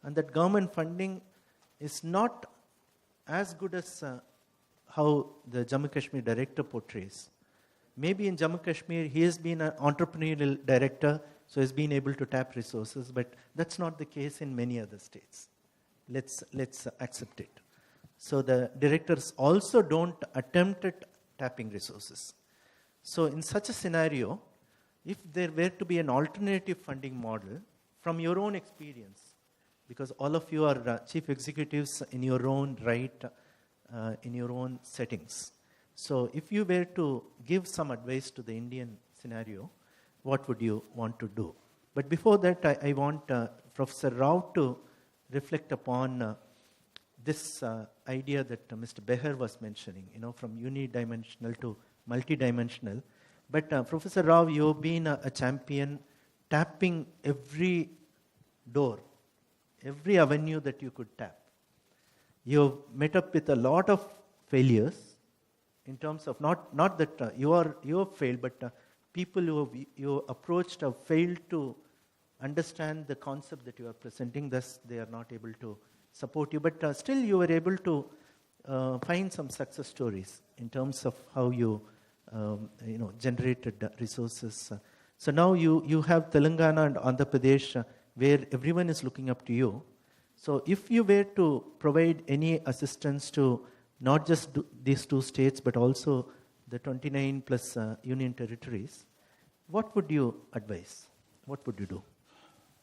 and that government funding is not as good as how the Jammu Kashmir director portrays. Maybe in Jammu Kashmir, he has been an entrepreneurial director, so he's been able to tap resources, but that's not the case in many other states. Let's accept it. So the directors also don't attempt at tapping resources. So in such a scenario, if there were to be an alternative funding model, from your own experience, because all of you are chief executives in your own right, in your own settings. So if you were to give some advice to the Indian scenario, what would you want to do? But before that, I want Professor Rao to reflect upon this idea that Mr. Behr was mentioning, from unidimensional to multidimensional. But Professor Rao, you've been a champion tapping every door, every avenue that you could tap. You've met up with a lot of failures in terms of not that you have failed, but people who you approached have failed to understand the concept that you are presenting, thus they are not able to support you. But still you were able to find some success stories in terms of how you generated resources. So now you have Telangana and Andhra Pradesh where everyone is looking up to you. So if you were to provide any assistance to not just these two states, but also the 29 plus union territories, what would you advise? What would you do?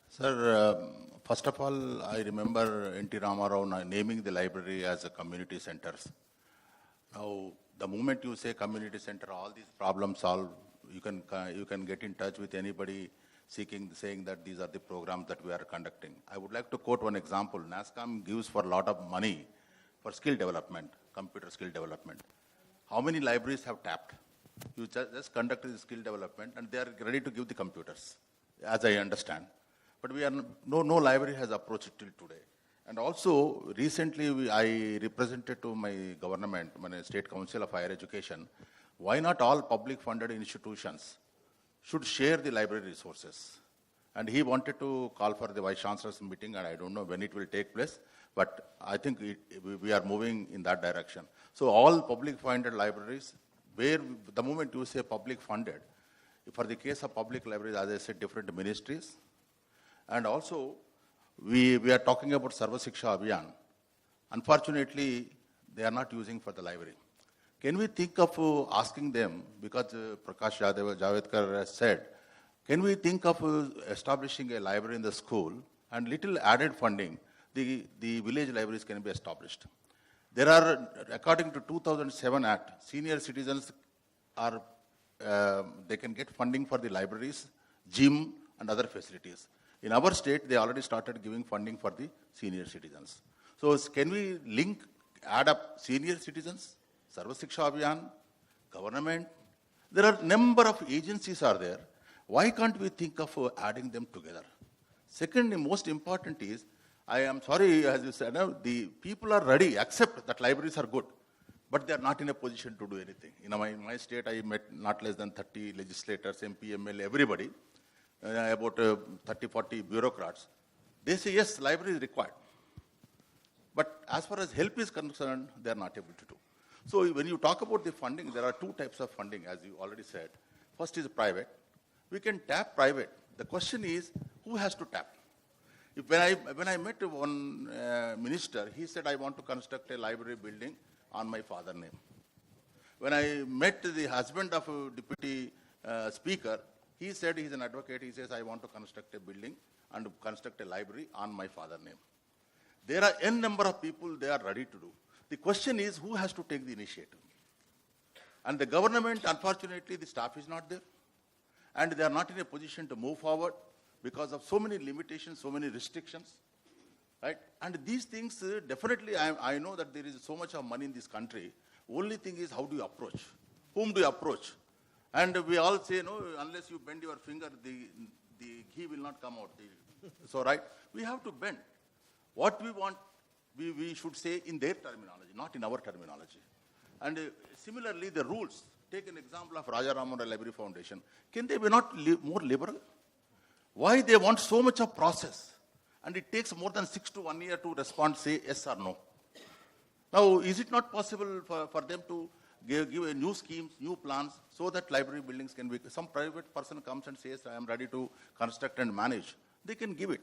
Sir, first of all, I remember N.T. Ramarao naming the library as a community centers. Now, the moment you say community center, all these problems solved, you can get in touch with anybody saying that these are the programs that we are conducting. I would like to quote one example. NASSCOM gives for a lot of money for skill development, computer skill development. How many libraries have tapped? You just conducted the skill development and they are ready to give the computers, as I understand. But no library has approached it till today. And also, recently I represented to my government, my State Council of Higher Education, why not all public funded institutions should share the library resources? And he wanted to call for the Vice Chancellor's meeting, and I don't know when it will take place, but I think we are moving in that direction. So all public funded libraries where the moment you say public funded, for the case of public libraries, as I said, different ministries. And also, we are talking about Sarva Shiksha Abhiyan. Unfortunately, they are not using for the library. Can we think of asking them, because Prakash Javadekar has said, can we think of establishing a library in the school and little added funding, the village libraries can be established. There are, according to 2007 Act, senior citizens are, they can get funding for the libraries, gym and other facilities. In our state, they already started giving funding for the senior citizens. So can we add up senior citizens, Sarva Shiksha Abhiyan, government? There are number of agencies are there. Why can't we think of adding them together? Secondly, most important is, I am sorry, as you said, the people are ready, accept that libraries are good, but they are not in a position to do anything. In my state, I met not less than 30 legislators, MP, MLA, everybody, about 30, 40 bureaucrats. They say, yes, library is required. But as far as help is concerned, they are not able to do. So when you talk about the funding, there are two types of funding, as you already said. First is private. We can tap private. The question is, who has to tap? When I met one minister, he said, I want to construct a library building on my father's name. When I met the husband of a deputy speaker, he said he's an advocate. He says, I want to construct a building and construct a library on my father's name. There are n number of people they are ready to do. The question is, who has to take the initiative? And the government, unfortunately, the staff is not there. And they are not in a position to move forward because of so many limitations, so many restrictions. Right? And these things, definitely, I know that there is so much of money in this country. Only thing is, how do you approach? Whom do you approach? And we all say, no, unless you bend your finger, the ghee will not come out. So, right, we have to bend. What we want, we should say in their terminology, not in our terminology. And similarly, the rules. Take an example of Raja Rammohn Library Foundation. Can they be not more liberal? Why they want so much of process? And it takes more than 6 to 1 year to respond, say yes or no. Now, is it not possible for them to give new schemes, new plans, so that library buildings can be, some private person comes and says, I am ready to construct and manage. They can give it.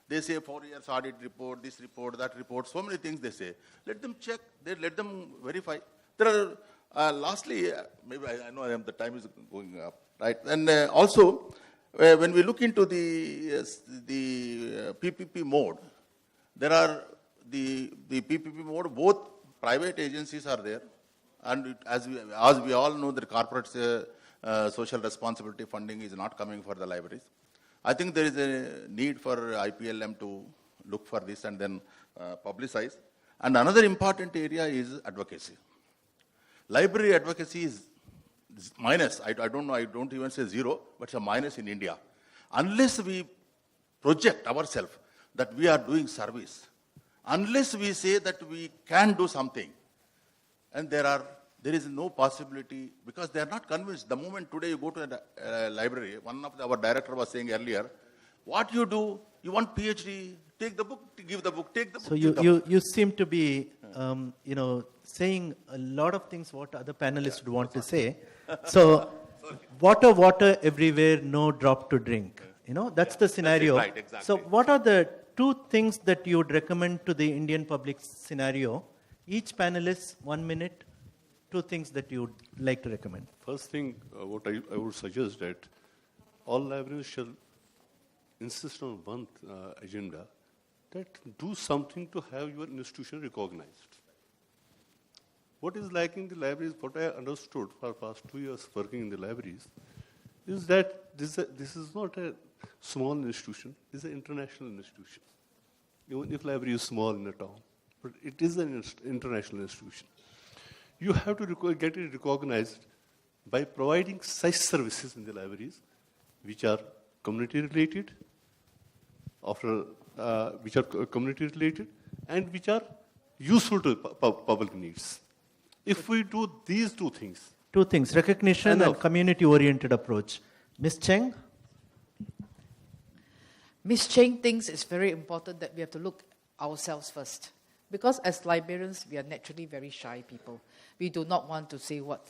They say 4 years audit report, this report, that report, so many things they say. Let them check, let them verify. There are, lastly, maybe I know the time is going up, right? And also, when we look into the PPP mode, there are the PPP mode, both private agencies are there, and as we all know, the corporate social responsibility funding is not coming for the libraries. I think there is a need for IPLM to look for this and then publicize. And another important area is advocacy. Library advocacy is minus. I don't know, I don't even say zero, but it's a minus in India. Unless we project ourselves that we are doing service, unless we say that we can do something, and there is no possibility, because they are not convinced. The moment today you go to a library, one of our director was saying earlier, what you do, you want PhD, take the book, give the book, take the book. So you seem to be, saying a lot of things what other panelists would want to say. So, water everywhere, no drop to drink. That's the scenario. That's it, right, exactly. So what are the two things that you would recommend to the Indian public scenario? Each panelist, 1 minute, two things that you would like to recommend. First thing, what I would suggest that all libraries shall insist on one agenda, that do something to have your institution recognized. What is lacking in the libraries, what I understood for past 2 years working in the libraries, is that this is not a small institution, it's an international institution. Even if library is small in a town, but it is an international institution. You have to get it recognized by providing such services in the libraries, which are community related, and which are useful to public needs. If we do these two things. Two things, recognition and community-oriented approach. Ms. Cheng? Ms. Cheng thinks it's very important that we have to look ourselves first. Because as librarians, we are naturally very shy people. We do not want to say what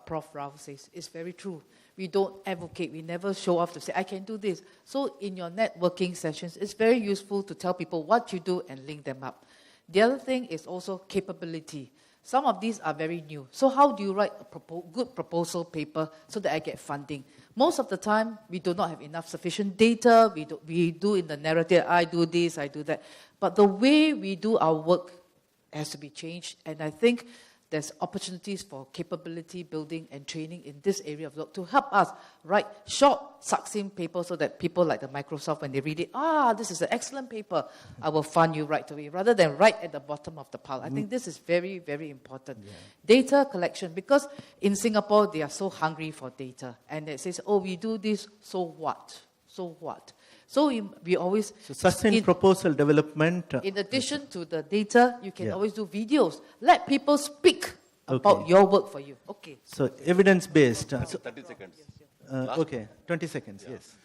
Prof. Rao says. It's very true. We don't advocate. We never show off to say, I can do this. So in your networking sessions, it's very useful to tell people what you do and link them up. The other thing is also capability. Some of these are very new. So how do you write a good proposal paper so that I get funding? Most of the time, we do not have enough sufficient data. We do in the narrative, I do this, I do that. But the way we do our work has to be changed. And I think there's opportunities for capability building and training in this area of work to help us write short, succinct papers so that people like the Microsoft, when they read it, this is an excellent paper, I will fund you right away, rather than right at the bottom of the pile. I think this is very, very important. Yeah. Data collection, because in Singapore, they are so hungry for data. And it says, we do this, so what? So what? So we always... So sustained proposal development. In addition to the data, you can always do videos. Let people speak about your work for you. Okay. So evidence-based. 30 seconds. Okay, 20 seconds, yes.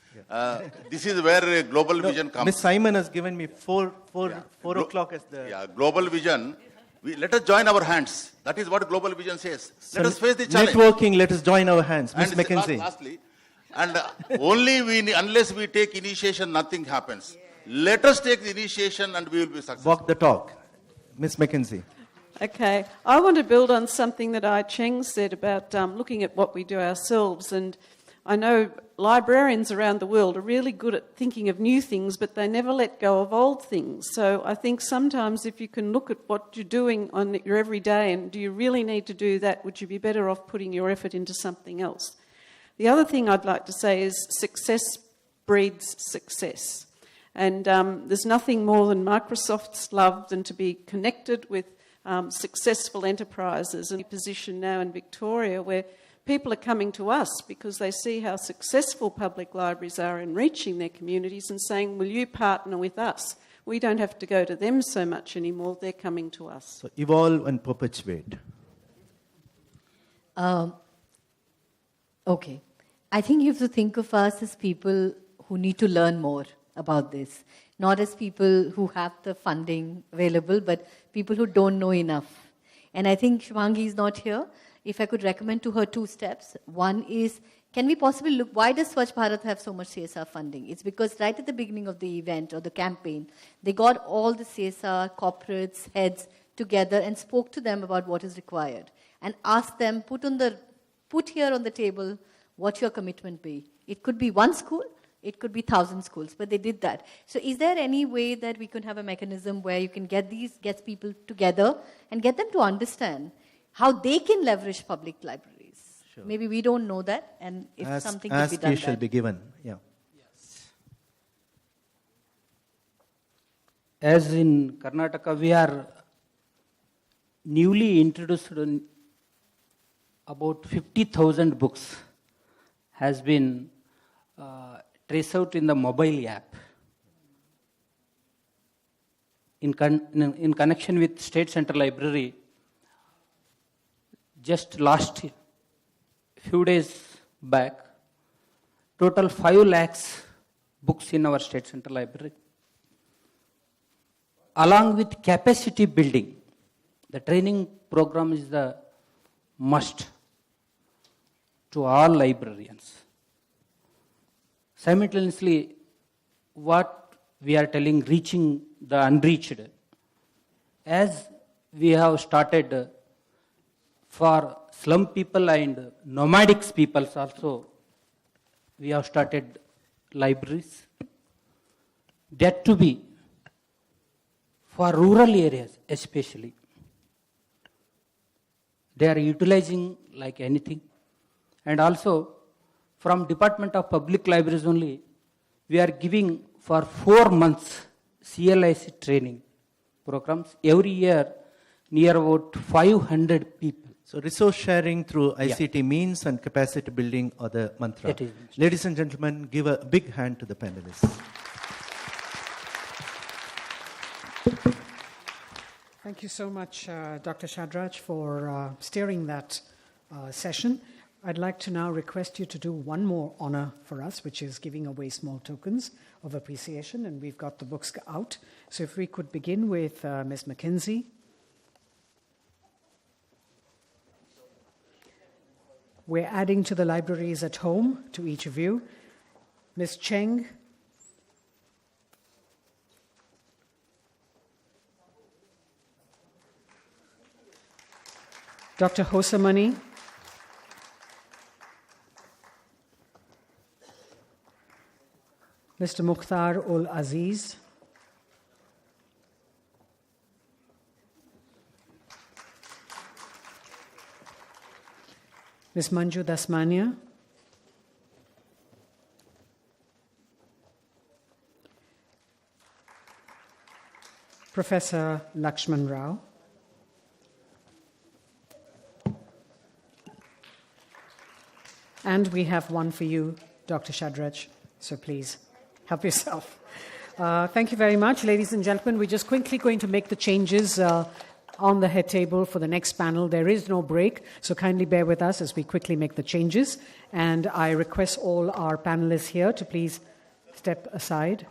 This is where global vision comes. Ms. Simon has given me 4 o'clock as the... Yeah, global vision. Let us join our hands. That is what global vision says. Let us face the challenge. Networking, let us join our hands. Ms. And McKenzie. Lastly, and unless we take initiation, nothing happens. Let us take the initiation and we will be successful. Walk the talk. Ms. McKenzie. Okay, I want to build on something that Ai Cheng said about looking at what we do ourselves. And I know librarians around the world are really good at thinking of new things, but they never let go of old things. So I think sometimes if you can look at what you're doing on your everyday and do you really need to do that, would you be better off putting your effort into something else? The other thing I'd like to say is success breeds success. And there's nothing more than Microsoft's love than to be connected with successful enterprises, and position now in Victoria where people are coming to us because they see how successful public libraries are in reaching their communities and saying, will you partner with us? We don't have to go to them so much anymore, they're coming to us. So evolve and perpetuate. Okay. I think you have to think of us as people who need to learn more about this. Not as people who have the funding available, but people who don't know enough. And I think Shubhangi is not here. If I could recommend to her 2 steps. One is, can we possibly look, why does Swachh Bharat have so much CSR funding? It's because right at the beginning of the event or the campaign, they got all the CSR corporates, heads together and spoke to them about what is required. And asked them, put here on the table what your commitment be. It could be 1 school, it could be 1,000 schools, but they did that. So is there any way that we can have a mechanism where you can get people together and get them to understand how they can leverage public libraries? Sure. Maybe we don't know that, and if something could be done. Ask shall be given, yeah. Yes. As in Karnataka, we are newly introduced about 50,000 books has been traced out in the mobile app. In connection with State Central Library, just last few days back, total 5 lakhs books in our State Central Library. Along with capacity building, the training program is the must to all librarians. Simultaneously, what we are telling, reaching the unreached, as we have started for slum people and nomadic peoples also, we have started libraries. That to be for rural areas especially. They are utilizing like anything. And also, from Department of Public Libraries only, we are giving for 4 months CLIC training programs. Every year, near about 500 people. So resource sharing through ICT means and capacity building are the mantra. Ladies and gentlemen, give a big hand to the panelists. Thank you so much, Dr. Shadrach, for steering that session. I'd like to now request you to do one more honor for us, which is giving away small tokens of appreciation, and we've got the books out. So if we could begin with Ms. McKenzie. We're adding to the libraries at home, to each of you. Ms. Cheng. Dr. Hosamani. Mr. Mukhtar ul Aziz. Ms. Manju Dasmania. Professor Lakshman Rao. And we have one for you, Dr. Shadrach, so please help yourself. Thank you very much, ladies and gentlemen. We're just quickly going to make the changes on the head table for the next panel. There is no break, so kindly bear with us as we quickly make the changes. And I request all our panelists here to please step aside.